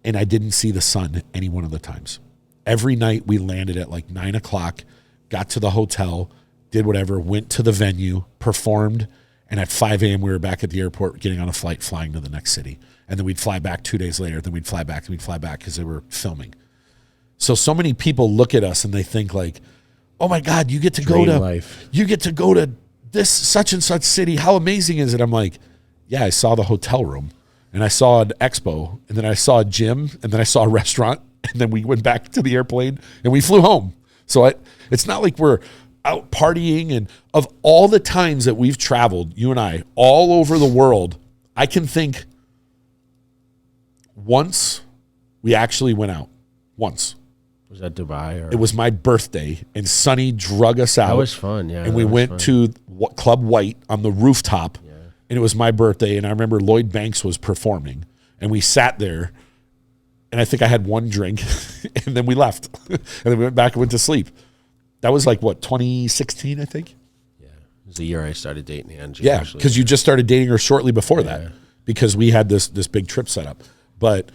[SPEAKER 1] and I didn't see the sun any one of the times. Every night we landed at like 9 o'clock, got to the hotel, did whatever, went to the venue, performed, and at 5 a.m. we were back at the airport getting on a flight flying to the next city. And then we'd fly back 2 days later, then we'd fly back because they were filming. So many people look at us and they think like, oh my God, you get to go to this such and such city. How amazing is it? I'm like, yeah, I saw the hotel room and I saw an expo and then I saw a gym and then I saw a restaurant and then we went back to the airplane and we flew home. So it's not like we're out partying. And of all the times that we've traveled, you and I, all over the world, I can think once we actually went out. Once.
[SPEAKER 2] Was that Dubai?
[SPEAKER 1] It was my birthday, and Sonny drug us out.
[SPEAKER 2] That was fun, yeah.
[SPEAKER 1] And we went to Club White on the rooftop, and it was my birthday, and I remember Lloyd Banks was performing, and we sat there, and I think I had 1 drink, and then we left. And then we went back and went to sleep. That was like, 2016, I think?
[SPEAKER 2] Yeah. It was the year I started dating Angie.
[SPEAKER 1] Yeah, because you just started dating her shortly before that, because we had this big trip set up. But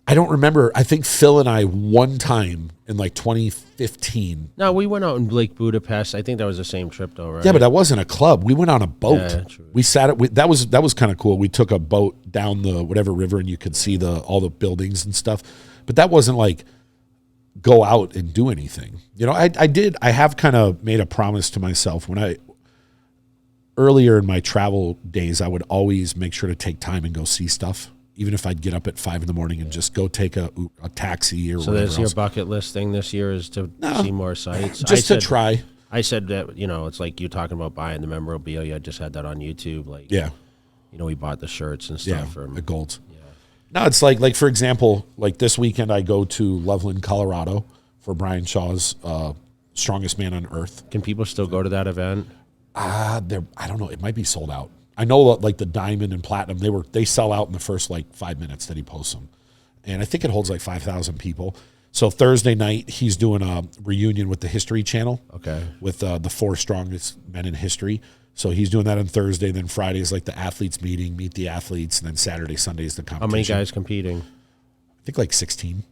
[SPEAKER 1] I don't remember. I think Phil and I one time in like 2015.
[SPEAKER 2] No, we went out in Lake Budapest. I think that was the same trip though, right?
[SPEAKER 1] Yeah, but that wasn't a club. We went on a boat.
[SPEAKER 2] Yeah, true.
[SPEAKER 1] We sat at, that was kind of cool. We took a boat down the whatever river and you could see all the buildings and stuff. But that wasn't like go out and do anything. I have kind of made a promise to myself earlier in my travel days, I would always make sure to take time and go see stuff. Even if I'd get up at 5 a.m. and just go take a taxi or whatever.
[SPEAKER 2] So that's your bucket list thing this year is to see more sites?
[SPEAKER 1] Just to try.
[SPEAKER 2] I said that, it's like you talking about buying the memorabilia. I just had that on YouTube. Like, we bought the shirts and stuff.
[SPEAKER 1] The golds. Yeah. No, it's like for example, like this weekend I go to Loveland, Colorado for Brian Shaw's Strongest Man on Earth.
[SPEAKER 2] Can people still go to that event?
[SPEAKER 1] I don't know. It might be sold out. I know like the diamond and platinum, they sell out in the first like 5 minutes that he posts them. And I think it holds like 5,000 people. So Thursday night, he's doing a reunion with the History Channel.
[SPEAKER 2] Okay. With
[SPEAKER 1] the 4 strongest men in history. So he's doing that on Thursday. Then Friday is like the athletes meeting, meet the athletes. And then Saturday, Sunday is the competition.
[SPEAKER 2] How many guys competing?
[SPEAKER 1] I think like 16.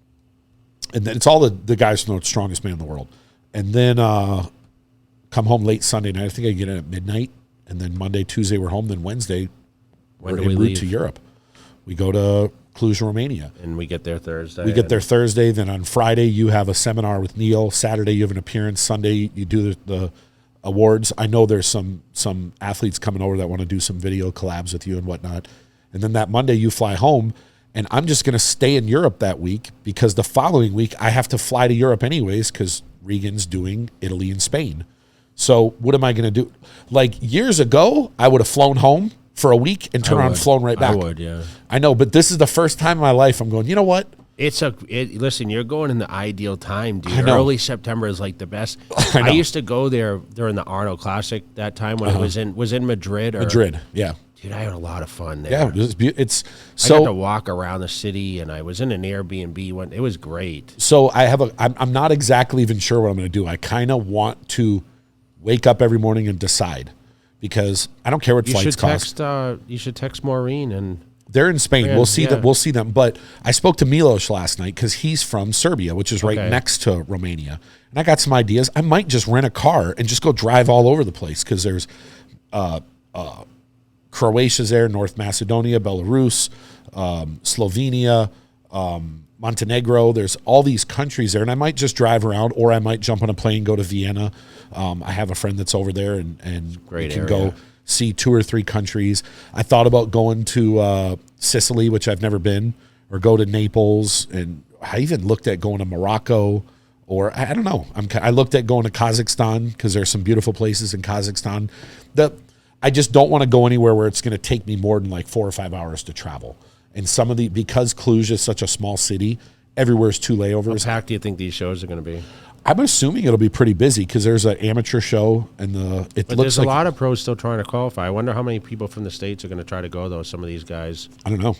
[SPEAKER 1] And then it's all the guys from the strongest man in the world. And then come home late Sunday night. I think I get in at midnight. And then Monday, Tuesday, we're home. Then Wednesday, we're en route to Europe. We go to Cluj, Romania.
[SPEAKER 2] And we get there Thursday.
[SPEAKER 1] Then on Friday, you have a seminar with Neil. Saturday, you have an appearance. Sunday, you do the awards. I know there's some athletes coming over that want to do some video collabs with you and whatnot. And then that Monday, you fly home. and I'm just going to stay in Europe that week because the following week I have to fly to Europe anyways because Regan's doing Italy and Spain. So what am I going to do? Like years ago, I would have flown home for a week and turned around and flown right back.
[SPEAKER 2] I would, yeah.
[SPEAKER 1] I know, but this is the first time in my life I'm going, you know what?
[SPEAKER 2] Listen, you're going in the ideal time, dude.
[SPEAKER 1] I know.
[SPEAKER 2] Early September is like the best. I used to go there during the Arnold Classic that time when it was in Madrid.
[SPEAKER 1] Madrid, yeah.
[SPEAKER 2] Dude, I had a lot of fun there.
[SPEAKER 1] Yeah, it's
[SPEAKER 2] I got to walk around the city, and I was in an Airbnb. It was great.
[SPEAKER 1] So I'm not exactly even sure what I'm going to do. I kind of want to wake up every morning and decide because I don't care what flights cost.
[SPEAKER 2] You should text Maureen and.
[SPEAKER 1] They're in Spain. We'll see them. We'll see them. But I spoke to Milos last night because he's from Serbia, which is right next to Romania. And I got some ideas. I might just rent a car and just go drive all over the place because there's Croatia's there, North Macedonia, Belarus, Slovenia, Montenegro. There's all these countries there. And I might just drive around or I might jump on a plane, go to Vienna. I have a friend that's over there and we can go see 2 or 3 countries. I thought about going to Sicily, which I've never been, or go to Naples, and I even looked at going to Morocco, or I don't know. I looked at going to Kazakhstan because there's some beautiful places in Kazakhstan. I just don't want to go anywhere where it's going to take me more than like 4 or 5 hours to travel. And because Cluj is such a small city, everywhere's 2 layovers.
[SPEAKER 2] How packed do you think these shows are going to be?
[SPEAKER 1] I'm assuming it'll be pretty busy because there's an amateur show and
[SPEAKER 2] there's a lot of pros still trying to qualify. I wonder how many people from the States are going to try to go though. Some of these guys.
[SPEAKER 1] I don't know.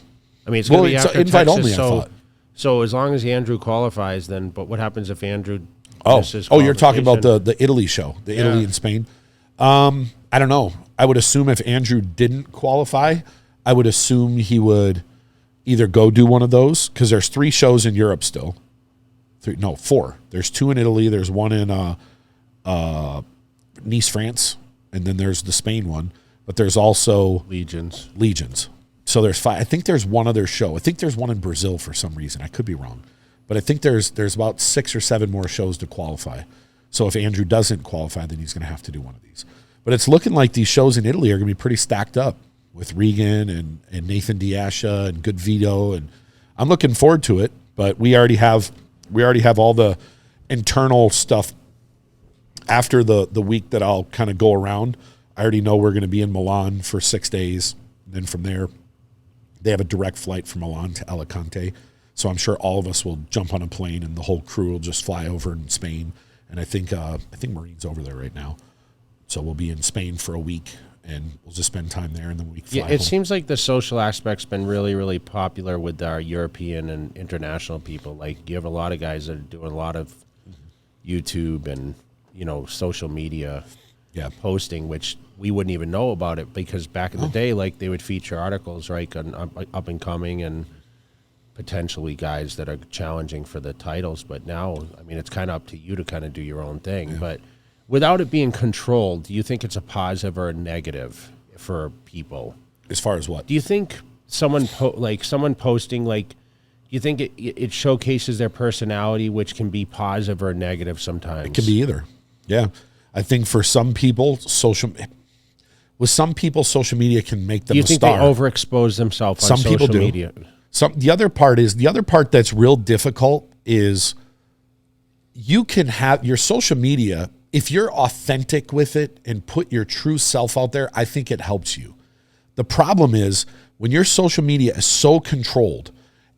[SPEAKER 2] I mean, it's going to be after
[SPEAKER 1] invite
[SPEAKER 2] Texas,
[SPEAKER 1] only. I thought.
[SPEAKER 2] So as long as Andrew qualifies, then. But what happens if Andrew?
[SPEAKER 1] You're talking about the Italy show, the Italy and Spain. I don't know. I would assume if Andrew didn't qualify, I would assume he would either go do one of those because there's 3 shows in Europe still. 4. There's 2 in Italy. There's one in Nice, France, and then there's the Spain one. But there's also
[SPEAKER 2] Legions.
[SPEAKER 1] So there's 5. I think there's one other show. I think there's one in Brazil for some reason. I could be wrong, but I think there's about 6 or 7 more shows to qualify. So if Andrew doesn't qualify, then he's going to have to do one of these. But it's looking like these shows in Italy are going to be pretty stacked up with Regan and Nathan Diasha and Good Vito, and I'm looking forward to it. But we already have all the internal stuff after the week that I'll kind of go around. I already know we're going to be in Milan for 6 days. And then from there, they have a direct flight from Milan to Alicante. So I'm sure all of us will jump on a plane and the whole crew will just fly over in Spain. And I think Marine's over there right now. So we'll be in Spain for a week and we'll just spend time there and then we fly home.
[SPEAKER 2] It seems like the social aspect's been really, really popular with our European and international people. Like you have a lot of guys that are doing a lot of YouTube and, social media posting, which we wouldn't even know about it because back in the day, like they would feature articles, right, on up and coming and potentially guys that are challenging for the titles. But now, I mean, it's kind of up to you to kind of do your own thing. Yeah. But without it being controlled, do you think it's a positive or a negative for people?
[SPEAKER 1] As far as what?
[SPEAKER 2] Do you think someone posting, like, do you think it showcases their personality, which can be positive or negative sometimes?
[SPEAKER 1] It can be either. Yeah. I think for some people, social media can make them a star. Do you think they
[SPEAKER 2] overexpose themselves on social media?
[SPEAKER 1] The other part that's real difficult is you can have your social media, if you're authentic with it and put your true self out there, I think it helps you. The problem is when your social media is so controlled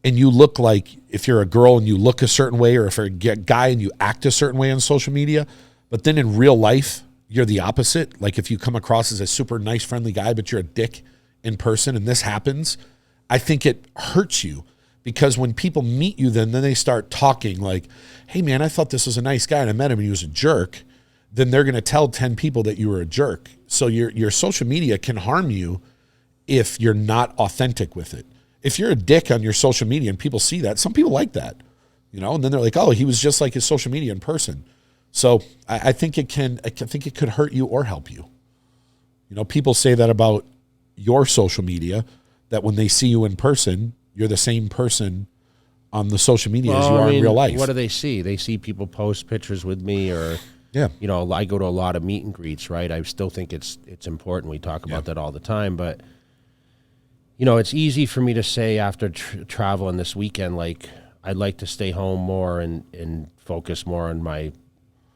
[SPEAKER 1] and you look like, if you're a girl and you look a certain way, or if you're a guy and you act a certain way on social media, but then in real life, you're the opposite. Like if you come across as a super nice, friendly guy, but you're a dick in person and this happens, I think it hurts you because when people meet you, then they start talking like, hey man, I thought this was a nice guy and I met him and he was a jerk. Then they're going to tell 10 people that you were a jerk. So your social media can harm you if you're not authentic with it. If you're a dick on your social media and people see that, some people like that, and then they're like, oh, he was just like his social media in person. So I think it could hurt you or help you. People say that about your social media, that when they see you in person, you're the same person on the social media as you are in real life.
[SPEAKER 2] What do they see? They see people post pictures with me or, I go to a lot of meet and greets, right? I still think it's important. We talk about that all the time, but You know, it's easy for me to say after traveling this weekend, like, I'd like to stay home more and focus more on my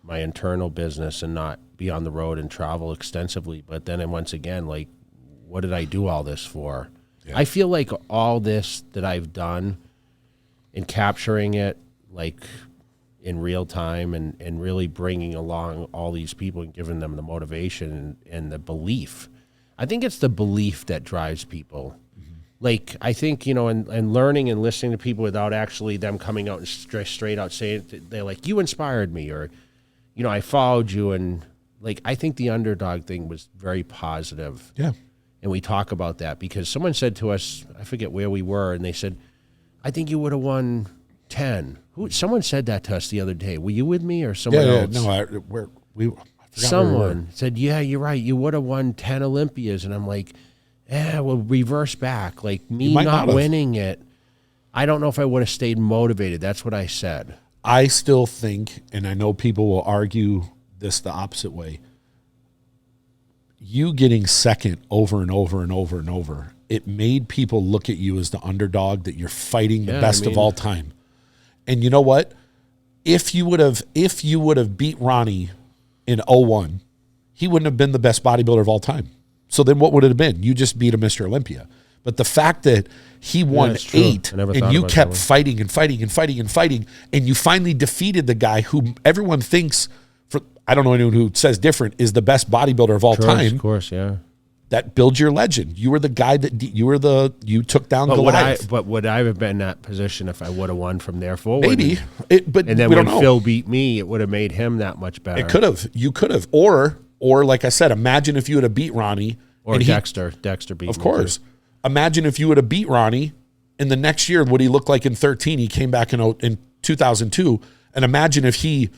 [SPEAKER 2] internal business and not be on the road and travel extensively. But then once again, like, what did I do all this for? Yeah. I feel like all this that I've done in capturing it, like, in real time and really bringing along all these people and giving them the motivation and the belief. I think it's the belief that drives people. Like, I think, you know, and learning and listening to people without actually them coming out and straight out saying it, they're like, you inspired me, or, you know, I followed you. And, like, I think the Underdog thing was very positive.
[SPEAKER 1] Yeah.
[SPEAKER 2] And we talk about that because someone said to us, I forget where we were, and they said, I think you would have won 10. Someone said that to us the other day. Were you with me or someone else?
[SPEAKER 1] No, I
[SPEAKER 2] someone said, yeah, you're right. You would have won 10 Olympias. And I'm like, well, reverse back. Like, me not winning it, I don't know if I would have stayed motivated. That's what I said.
[SPEAKER 1] I still think, and I know people will argue this the opposite way, you getting second over and over and over and over, it made people look at you as the underdog, that you're fighting the best of all time. And you know what? If you would have beat Ronnie in 01, he wouldn't have been the best bodybuilder of all time. So then what would it have been? You just beat a Mr. Olympia. But the fact that he won 8 and you kept fighting and fighting and fighting and fighting, and you finally defeated the guy who everyone thinks, I don't know anyone who says different, is the best bodybuilder of all time.
[SPEAKER 2] Of course, yeah.
[SPEAKER 1] That builds your legend. You were the guy that you took down Goliath.
[SPEAKER 2] But would I have been in that position if I would have won from there forward?
[SPEAKER 1] Maybe. And then
[SPEAKER 2] when Phil beat me, it would have made him that much better.
[SPEAKER 1] It could have. You could have. Or like I said, imagine if you would have beat Ronnie.
[SPEAKER 2] Or Dexter. Dexter beat me.
[SPEAKER 1] Of course. Imagine if you would have beat Ronnie, and the next year, what he looked like in 13, he came back in 2002, and imagine if he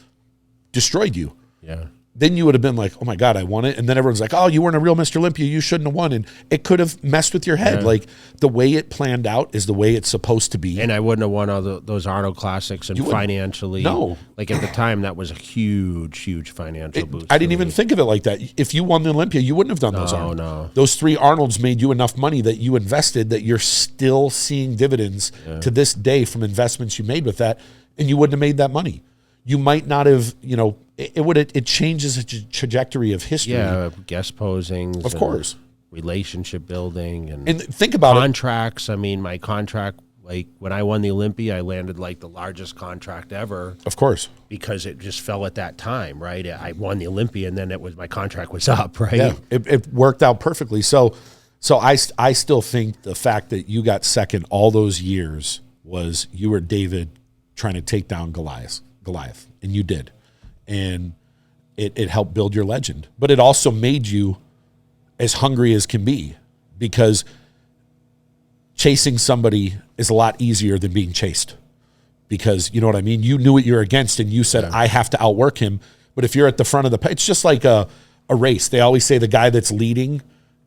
[SPEAKER 1] destroyed you.
[SPEAKER 2] Yeah.
[SPEAKER 1] Then you would have been like, oh my God, I won it. And then everyone's like, oh, you weren't a real Mr. Olympia. You shouldn't have won. And it could have messed with your head. Yeah. Like, the way it planned out is the way it's supposed to be.
[SPEAKER 2] And I wouldn't have won all those Arnold Classics. And financially,
[SPEAKER 1] no.
[SPEAKER 2] Like, at the time, that was a huge, huge financial boost.
[SPEAKER 1] I didn't even think of it like that. If you won the Olympia, you wouldn't have done those Arnold.
[SPEAKER 2] No.
[SPEAKER 1] Those 3 Arnolds made you enough money that you invested, that you're still seeing dividends to this day from investments you made with that. And you wouldn't have made that money. You might not have, it changes the trajectory of history.
[SPEAKER 2] Yeah, guest posings.
[SPEAKER 1] Of course.
[SPEAKER 2] Relationship building. And
[SPEAKER 1] think about
[SPEAKER 2] contracts. I mean, my contract, like, when I won the Olympia, I landed, like, the largest contract ever.
[SPEAKER 1] Of course.
[SPEAKER 2] Because it just fell at that time, right? I won the Olympia, and then my contract was up, right?
[SPEAKER 1] Yeah, it worked out perfectly. So I still think the fact that you got second all those years was you were David trying to take down Goliath, and you did. And it helped build your legend. But it also made you as hungry as can be, because chasing somebody is a lot easier than being chased. Because, you know what I mean? You knew what you're against, and you said, I have to outwork him. But if you're at the front of the pack, it's just like a race. They always say the guy that's leading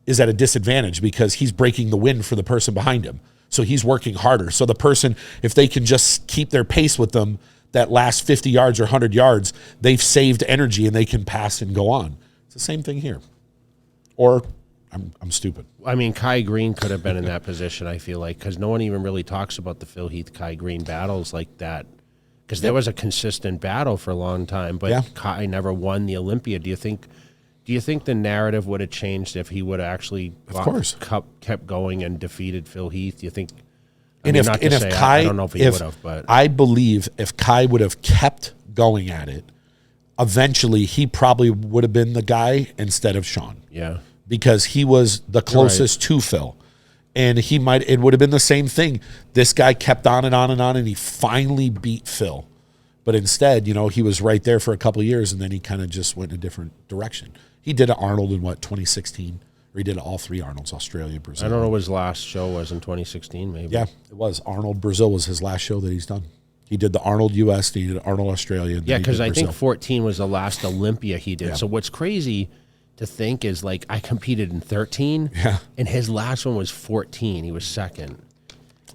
[SPEAKER 1] is at a disadvantage because he's breaking the wind for the person behind him. So he's working harder. So the person, if they can just keep their pace with them, that last 50 yards or 100 yards, they've saved energy and they can pass and go on. It's the same thing here. Or I'm stupid.
[SPEAKER 2] I mean, Kai Green could have been in that position, I feel like, because no one even really talks about the Phil Heath-Kai Green battles like that, because there was a consistent battle for a long time, but Kai never won the Olympia. Do you think the narrative would have changed if he would have actually kept going and defeated Phil Heath? Do you think? I don't know if he would have, but
[SPEAKER 1] I believe if Kai would have kept going at it, eventually he probably would have been the guy instead of Sean.
[SPEAKER 2] Yeah.
[SPEAKER 1] Because he was the closest to Phil. And it would have been the same thing. This guy kept on and on and on, and he finally beat Phil. But instead, he was right there for a couple of years, and then he kind of just went in a different direction. He did an Arnold in 2016? Or he did all 3 Arnolds, Australia, Brazil.
[SPEAKER 2] I don't know what his last show was in 2016, maybe.
[SPEAKER 1] Yeah, it was. Arnold Brazil was his last show that he's done. He did the Arnold US, he did Arnold Australia.
[SPEAKER 2] Yeah, because I think 14 was the last Olympia he did. Yeah. So what's crazy to think is, like, I competed in 13, and his last one was 14. He was second.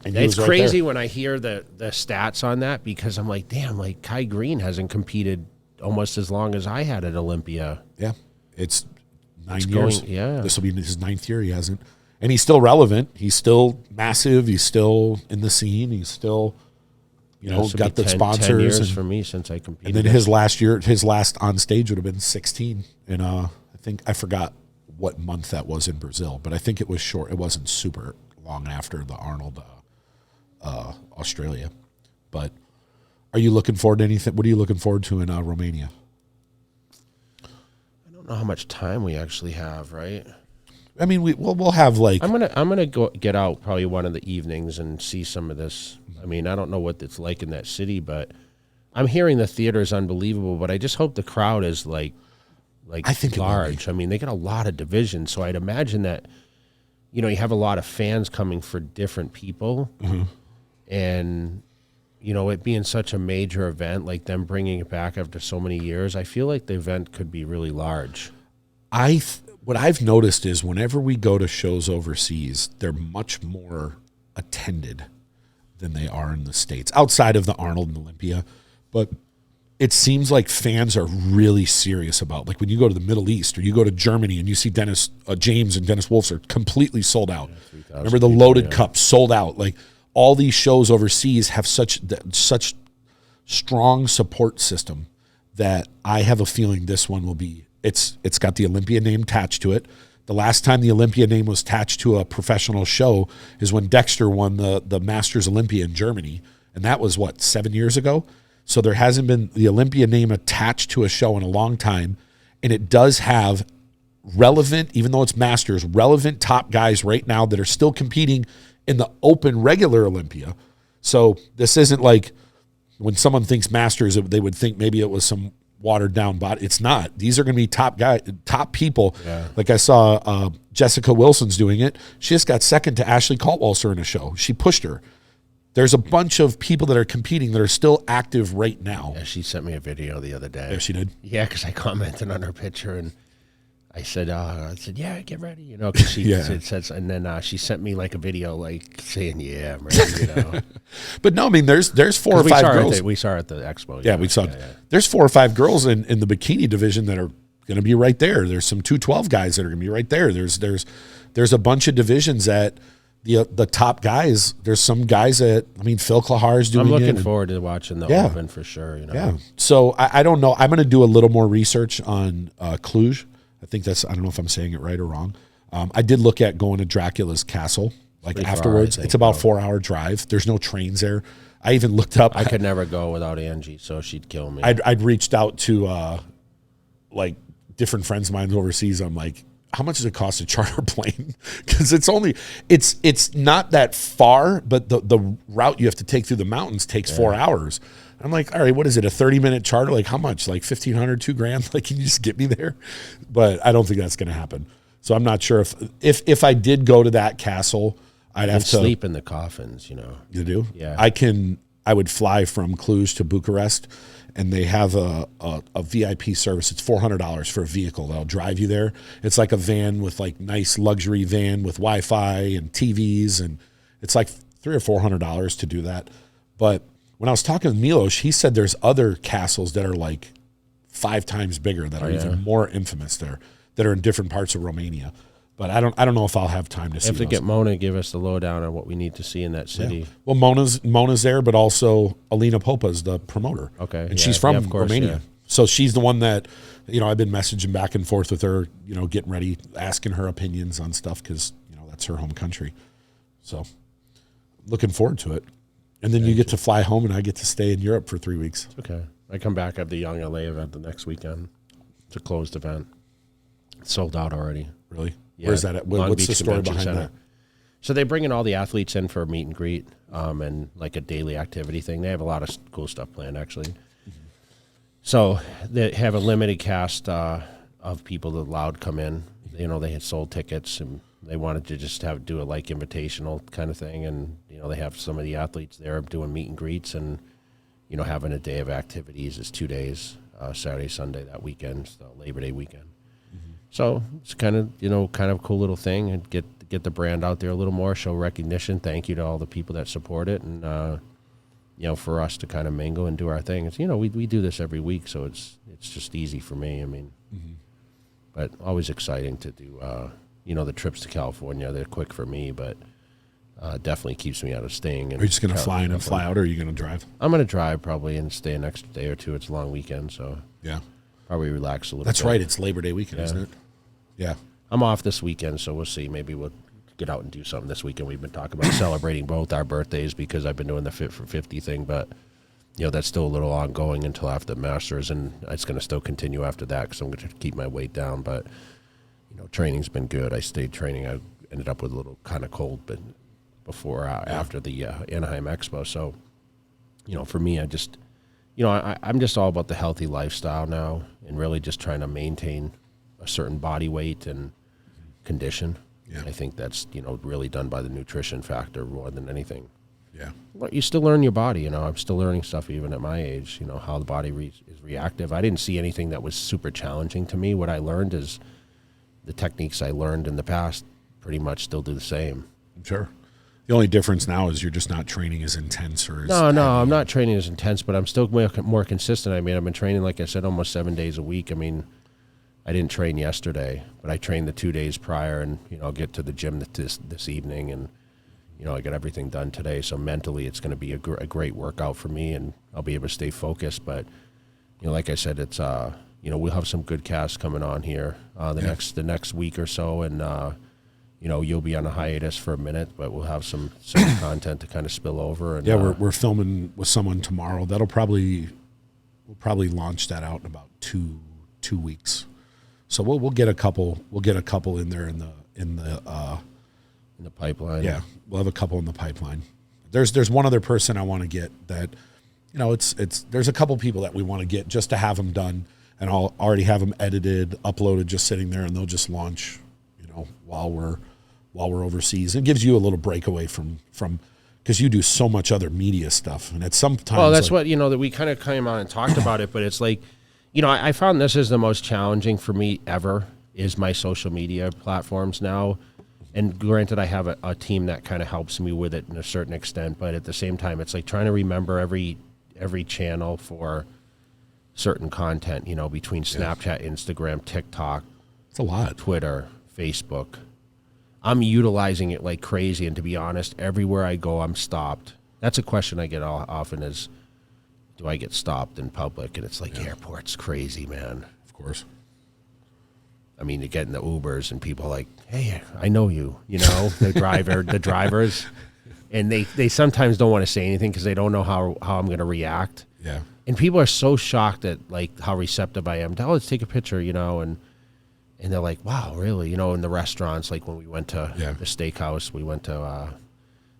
[SPEAKER 2] And it's crazy when I hear the stats on that, because I'm like, damn, like, Kai Green hasn't competed almost as long as I had at Olympia.
[SPEAKER 1] Yeah, it's 9 years. This will be his 9th year. He hasn't. And he's still relevant. He's still massive. He's still in the scene. He's still, got the sponsors.
[SPEAKER 2] 10 years for me since I competed.
[SPEAKER 1] And then his last on stage would have been 16. And I forgot what month that was in Brazil, but I think it was short. It wasn't super long after the Arnold Australia. But are you looking forward to anything? What are you looking forward to in Romania?
[SPEAKER 2] I don't know how much time we actually have, right?
[SPEAKER 1] I mean, we'll have like.
[SPEAKER 2] I'm gonna go get out probably one of the evenings and see some of this. I mean, I don't know what it's like in that city, but I'm hearing the theater is unbelievable. But I just hope the crowd is like
[SPEAKER 1] I think
[SPEAKER 2] large. I mean, they got a lot of divisions, so I'd imagine that you have a lot of fans coming for different people, and it being such a major event, like them bringing it back after so many years, I feel like the event could be really large.
[SPEAKER 1] What I've noticed is whenever we go to shows overseas, they're much more attended than they are in the States, outside of the Arnold and Olympia. But it seems like fans are really serious about, like when you go to the Middle East or you go to Germany and you see Dennis James and Dennis Wolfs are completely sold out. Yeah, remember the Loaded Cup sold out. Like all these shows overseas have such strong support system that I have a feeling this one will be. It's got the Olympia name attached to it. The last time the Olympia name was attached to a professional show is when Dexter won the Masters Olympia in Germany, and that was 7 years ago. So there hasn't been the Olympia name attached to a show in a long time, and it does have relevant, even though it's Masters, relevant top guys right now that are still competing in the open regular Olympia. So this isn't like when someone thinks Masters, they would think maybe it was some watered down body. It's not. These are going to be top people. Yeah. Like I saw Jessica Wilson's doing it. She just got second to Ashley Kaltwalser in a show. She pushed her. There's a bunch of people that are competing that are still active right now.
[SPEAKER 2] Yeah, she sent me a video the other day.
[SPEAKER 1] Yeah, she did?
[SPEAKER 2] Yeah, because I commented on her picture and I said, yeah, get ready, because she says, and then she sent me like a video, like saying, yeah, I'm ready,
[SPEAKER 1] But no, I mean, there's 4 or 5 girls.
[SPEAKER 2] We saw her at the expo.
[SPEAKER 1] Yeah, we saw. Yeah. There's 4 or 5 girls in the bikini division that are going to be right there. There's some 212 guys that are going to be right there. There's a bunch of divisions that the top guys. There's some guys that Phil Klahar's doing.
[SPEAKER 2] I'm looking forward to watching the Open for sure.
[SPEAKER 1] Yeah. So I don't know. I'm going to do a little more research on Cluj. I think I don't know if I'm saying it right or wrong. I did look at going to Dracula's Castle afterwards. It's about 4-hour drive. There's no trains there. I even looked up.
[SPEAKER 2] I could never go without Angie, so she'd kill me.
[SPEAKER 1] I'd reached out to different friends of mine overseas. I'm like, how much does it cost to charter a plane? Because it's not that far, but the route you have to take through the mountains takes 4 hours. I'm like, all right, what is it, a 30-minute charter? Like, how much? Like $1,500, $2,000? Like, can you just get me there? But I don't think that's going to happen. So I'm not sure if I did go to that castle, I'd have to
[SPEAKER 2] sleep in the coffins.
[SPEAKER 1] You do?
[SPEAKER 2] Yeah.
[SPEAKER 1] I would fly from Cluj to Bucharest, and they have a VIP service. It's $400 for a vehicle that'll drive you there. It's like a van with like nice luxury van with Wi-Fi and TVs, and it's like $300 or $400 to do that. But when I was talking to Milos, he said there's other castles that are like 5 times bigger that are even more infamous there, that are in different parts of Romania. But I don't know if I'll have time to see.
[SPEAKER 2] Have to get Mona to give us the lowdown on what we need to see in that city. Yeah.
[SPEAKER 1] Well, Mona's there, but also Alina Popa's the promoter.
[SPEAKER 2] Okay,
[SPEAKER 1] and she's from Romania, so she's the one that I've been messaging back and forth with her. Getting ready, asking her opinions on stuff because that's her home country. So, looking forward to it. And then you get to fly home, and I get to stay in Europe for 3 weeks.
[SPEAKER 2] Okay. I come back at the Young LA event the next weekend. It's a closed event. It's sold out already.
[SPEAKER 1] Really?
[SPEAKER 2] Yeah.
[SPEAKER 1] Where's that at? What's the story behind that?
[SPEAKER 2] So they bring in all the athletes in for a meet and greet and like a daily activity thing. They have a lot of cool stuff planned, actually. Mm-hmm. So they have a limited cast of people that allowed come in. They had sold tickets, and they wanted to just do a invitational kind of thing, and they have some of the athletes there doing meet and greets, and having a day of activities. It's 2 days, Saturday, Sunday, that weekend, so Labor Day weekend. Mm-hmm. So it's kind of a cool little thing, and get the brand out there a little more, show recognition. Thank you to all the people that support it, and for us to kind of mingle and do our thing. It's we do this every week, so it's just easy for me. Mm-hmm. But always exciting to do the trips to California, they're quick for me, but definitely keeps me out of staying.
[SPEAKER 1] Are you just going to fly in and fly out, or are you going to drive?
[SPEAKER 2] I'm going to drive probably and stay an extra day or two. It's a long weekend, so
[SPEAKER 1] yeah,
[SPEAKER 2] probably relax a little bit.
[SPEAKER 1] That's right. It's Labor Day weekend, isn't it? Yeah.
[SPEAKER 2] I'm off this weekend, so we'll see. Maybe we'll get out and do something this weekend. We've been talking about celebrating both our birthdays because I've been doing the Fit for 50 thing, but that's still a little ongoing until after the Masters, and it's going to still continue after that because I'm going to keep my weight down. But training's been good. I stayed training. I ended up with a little kind of cold, but before after the Anaheim Expo. So, for me, I just, I'm just all about the healthy lifestyle now, and really just trying to maintain a certain body weight and condition. Yeah. I think that's really done by the nutrition factor more than anything.
[SPEAKER 1] Yeah.
[SPEAKER 2] But you still learn your body. I'm still learning stuff even at my age. How the body is reactive. I didn't see anything that was super challenging to me. What I learned is the techniques I learned in the past pretty much still do the same.
[SPEAKER 1] Sure. The only difference now is you're just not training as intense or as
[SPEAKER 2] No, I'm not training as intense, but I'm still more consistent. I mean, I've been training, like I said, almost 7 days a week. I mean, I didn't train yesterday, but I trained the 2 days prior, and I'll get to the gym this evening, and I got everything done today. So mentally, it's going to be a great workout for me, and I'll be able to stay focused. But like I said, it's we'll have some good casts coming on here the next week or so, and you'll be on a hiatus for a minute, but we'll have some content to kind of spill over. And
[SPEAKER 1] we're filming with someone tomorrow. We'll probably launch that out in about two weeks. So we'll get a couple in there in the
[SPEAKER 2] pipeline.
[SPEAKER 1] Yeah, we'll have a couple in the pipeline. There's one other person I want to get that, there's a couple people that we want to get just to have them done, and I'll already have them edited, uploaded, just sitting there, and they'll just launch, while we're overseas. It gives you a little breakaway from because you do so much other media stuff, and it's sometimes.
[SPEAKER 2] Well, that's what that we kind of came on and talked about it, but it's like, I found this is the most challenging for me ever is my social media platforms now. And granted, I have a team that kind of helps me with it in a certain extent, but at the same time, it's like trying to remember every channel for certain content, between Snapchat, Instagram, TikTok.
[SPEAKER 1] It's a lot.
[SPEAKER 2] Twitter, Facebook. I'm utilizing it like crazy, and to be honest, everywhere I go, I'm stopped. That's a question I get often is, do I get stopped in public? And it's like, airport's crazy, man.
[SPEAKER 1] Of course.
[SPEAKER 2] I mean, you get in the Ubers and people are like, hey, I know you, the drivers. And they sometimes don't want to say anything because they don't know how I'm going to react.
[SPEAKER 1] Yeah.
[SPEAKER 2] And people are so shocked at like how receptive I am. Let's take a picture, and they're like, wow, really? In the restaurants, like when we went to the steakhouse, we went to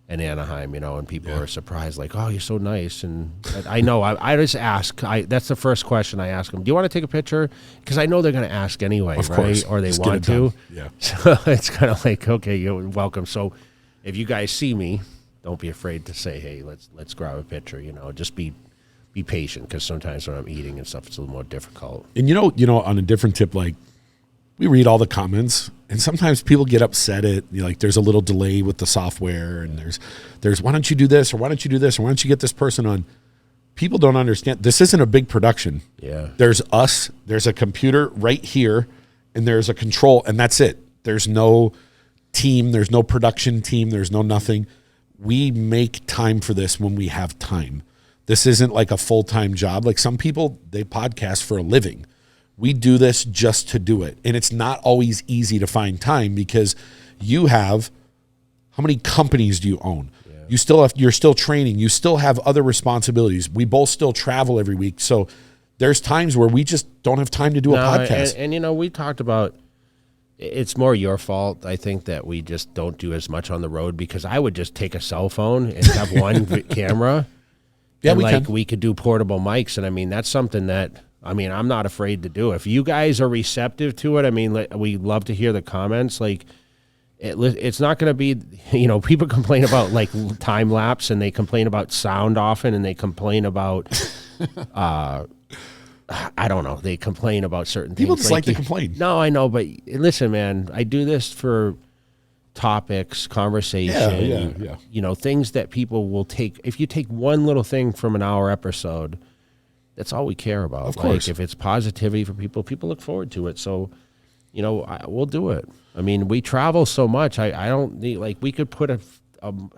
[SPEAKER 2] in Anaheim, and people are surprised, like, oh, you're so nice. And I know, I just ask, that's the first question I ask them. Do you want to take a picture? Because I know they're going to ask anyway,
[SPEAKER 1] of
[SPEAKER 2] right?
[SPEAKER 1] Course.
[SPEAKER 2] Or they
[SPEAKER 1] just
[SPEAKER 2] want to.
[SPEAKER 1] Yeah.
[SPEAKER 2] So it's kind of like, okay, you're welcome. So if you guys see me, don't be afraid to say, hey, let's grab a picture, just be patient, because sometimes when I'm eating and stuff, it's a little more difficult.
[SPEAKER 1] And on a different tip, like, we read all the comments, and sometimes people get upset at, like, there's a little delay with the software, and there's why don't you do this, or why don't you do this, or why don't you get this person on? People don't understand. This isn't a big production.
[SPEAKER 2] Yeah.
[SPEAKER 1] There's us, there's a computer right here, and there's a control, and that's it. There's no team, there's no production team, there's no nothing. We make time for this when we have time. This isn't like a full-time job. Like some people, they podcast for a living. We do this just to do it. And it's not always easy to find time because how many companies do you own? Yeah. You're still training. You still have other responsibilities. We both still travel every week. So there's times where we just don't have time to do a podcast.
[SPEAKER 2] And we talked about, it's more your fault, I think, that we just don't do as much on the road, because I would just take a cell phone and have one camera.
[SPEAKER 1] Yeah,
[SPEAKER 2] we could do portable mics. And I mean, that's something that, I'm not afraid to do. If you guys are receptive to it, we love to hear the comments. Like, it's not going to be, people complain about like time lapse, and they complain about sound often, and they complain about, I don't know, they complain about certain
[SPEAKER 1] people
[SPEAKER 2] things.
[SPEAKER 1] People just like to complain.
[SPEAKER 2] No, I know, but listen, man, I do this for topics, conversation, things that people will take. If you take one little thing from an hour episode, that's all we care about.
[SPEAKER 1] Of course.
[SPEAKER 2] Like, if it's positivity for people look forward to it. So, you know, we'll do it. I mean, we travel so much. I don't need, like, we could put on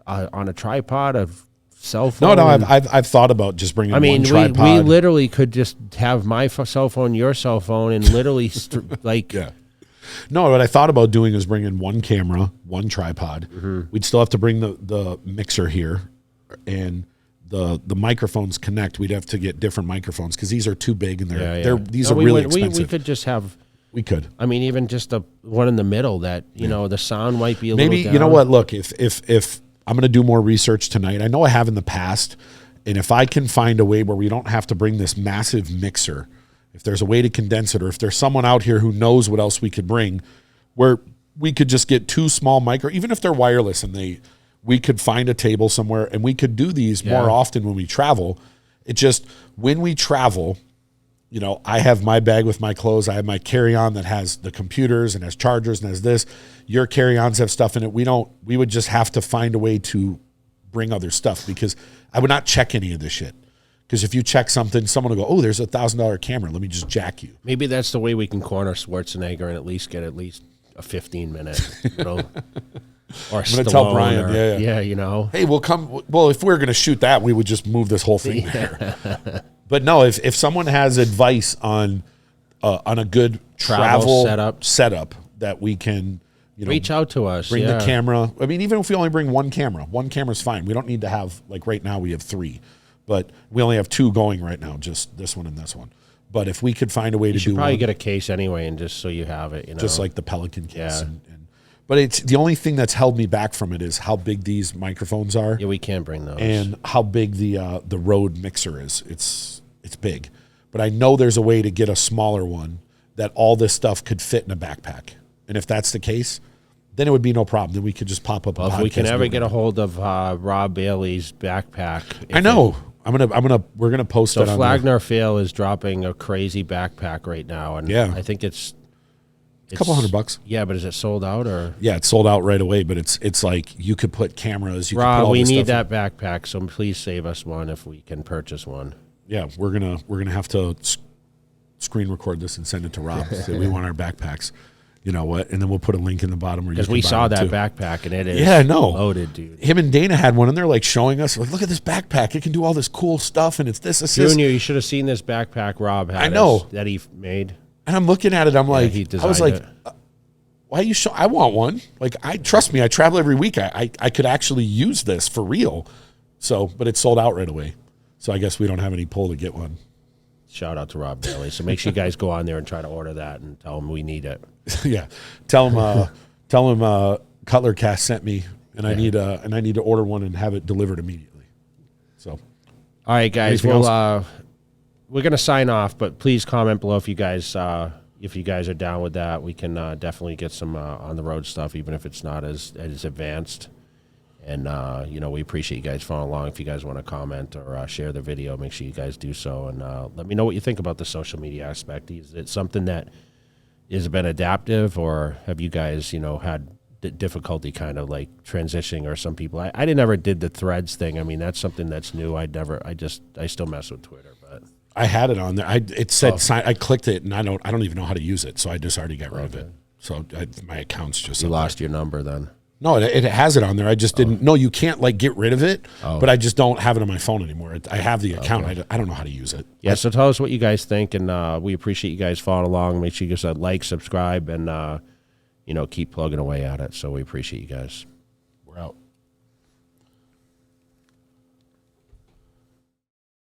[SPEAKER 2] a tripod of cell phone.
[SPEAKER 1] No, I've thought about just bringing.
[SPEAKER 2] I mean,
[SPEAKER 1] one tripod.
[SPEAKER 2] we literally could just have my cell phone, your cell phone, and literally like.
[SPEAKER 1] Yeah. No, what I thought about doing is bringing one camera, one tripod. We'd still have to bring the mixer here, and the microphones connect. We'd have to get different microphones because these are too big and these are really expensive.
[SPEAKER 2] We could just have.
[SPEAKER 1] We could.
[SPEAKER 2] I mean, even just a one in the middle that you know the sound might be a
[SPEAKER 1] maybe
[SPEAKER 2] little down.
[SPEAKER 1] You know what? Look, if I'm going to do more research tonight, I know I have in the past, and if I can find a way where we don't have to bring this massive mixer, if there's a way to condense it, or if there's someone out here who knows what else we could bring, where we could just get two small even if they're wireless, and we could find a table somewhere, and we could do these more often when we travel. It just when we travel. You know, I have my bag with my clothes. I have my carry-on that has the computers and has chargers and has this. Your carry-ons have stuff in it. We would just have to find a way to bring other stuff because I would not check any of this shit. Because if you check something, someone will go, oh, there's a $1,000 camera. Let me just jack you.
[SPEAKER 2] Maybe that's the way we can corner Schwarzenegger and at least get a 15-minute, you know, or
[SPEAKER 1] I'm going to tell Brian,
[SPEAKER 2] yeah, you know.
[SPEAKER 1] Hey, we'll come. Well, if we were going to shoot that, we would just move this whole thing there. But no, if someone has advice on a good travel setup that we can, you know,
[SPEAKER 2] reach out to us.
[SPEAKER 1] Bring the camera. I mean, even if we only bring one camera's fine. We don't need to have, like right now we have 3, but we only have 2 going right now, just this one and this one. But if we could find a way to do
[SPEAKER 2] probably get a case anyway, and just so you have it, you know,
[SPEAKER 1] just like the Pelican case.
[SPEAKER 2] Yeah.
[SPEAKER 1] But it's the only thing that's held me back from it is how big these microphones are.
[SPEAKER 2] Yeah, we can't bring those.
[SPEAKER 1] And how big the Rode mixer is. It's big. But I know there's a way to get a smaller one that all this stuff could fit in a backpack. And if that's the case, then it would be no problem. Then we could just pop up a podcast.
[SPEAKER 2] If we can ever get a hold of Rob Bailey's backpack.
[SPEAKER 1] I know. We're gonna post it on
[SPEAKER 2] Flagner Fail is dropping a crazy backpack right now, and I think it's
[SPEAKER 1] a couple $100.
[SPEAKER 2] Yeah, but is it sold out or?
[SPEAKER 1] Yeah, it's sold out right away. But it's like you could put cameras.
[SPEAKER 2] Rob, we need that backpack, so please save us one if we can purchase one.
[SPEAKER 1] Yeah, we're gonna have to screen record this and send it to Rob. Say we want our backpacks. You know what? And then we'll put a link in the bottom where you can buy
[SPEAKER 2] we saw that
[SPEAKER 1] too.
[SPEAKER 2] Backpack and it is loaded, dude.
[SPEAKER 1] Him and Dana had one and they're like showing us, like, look at this backpack. It can do all this cool stuff and it's this.
[SPEAKER 2] Junior, you should have seen this backpack Rob had.
[SPEAKER 1] I know
[SPEAKER 2] that he made.
[SPEAKER 1] And I'm looking at it. I'm like,
[SPEAKER 2] I was like,
[SPEAKER 1] why are you show? I want one. Like, trust me. I travel every week. I could actually use this for real. So, but it's sold out right away. So I guess we don't have any pull to get one.
[SPEAKER 2] Shout out to Rob Bailey. So make sure you guys go on there and try to order that and tell him we need it.
[SPEAKER 1] Yeah, tell him Cutler Cast sent me, and I need to order one and have it delivered immediately. So,
[SPEAKER 2] all right, guys. Well, we're gonna sign off, but please comment below if you guys are down with that. We can definitely get some on the road stuff, even if it's not as advanced. And, you know, we appreciate you guys following along. If you guys want to comment or share the video, make sure you guys do so. And let me know what you think about the social media aspect. Is it something that has been adaptive, or have you guys, you know, had difficulty kind of like transitioning, or some people? I never did the threads thing. I mean, that's something that's new. I still mess with Twitter, but
[SPEAKER 1] I had it on there. It said sign. I clicked it, and I don't even know how to use it. So I just already got rid of it. So my account's just.
[SPEAKER 2] You lost your number then.
[SPEAKER 1] No, it has it on there. I just didn't. No, you can't like get rid of it. But I just don't have it on my phone anymore. I have the account. Okay. I don't know how to use it.
[SPEAKER 2] Yeah. So tell us what you guys think, and we appreciate you guys following along. Make sure you guys like, subscribe, and you know, keep plugging away at it. So we appreciate you guys.
[SPEAKER 1] We're out.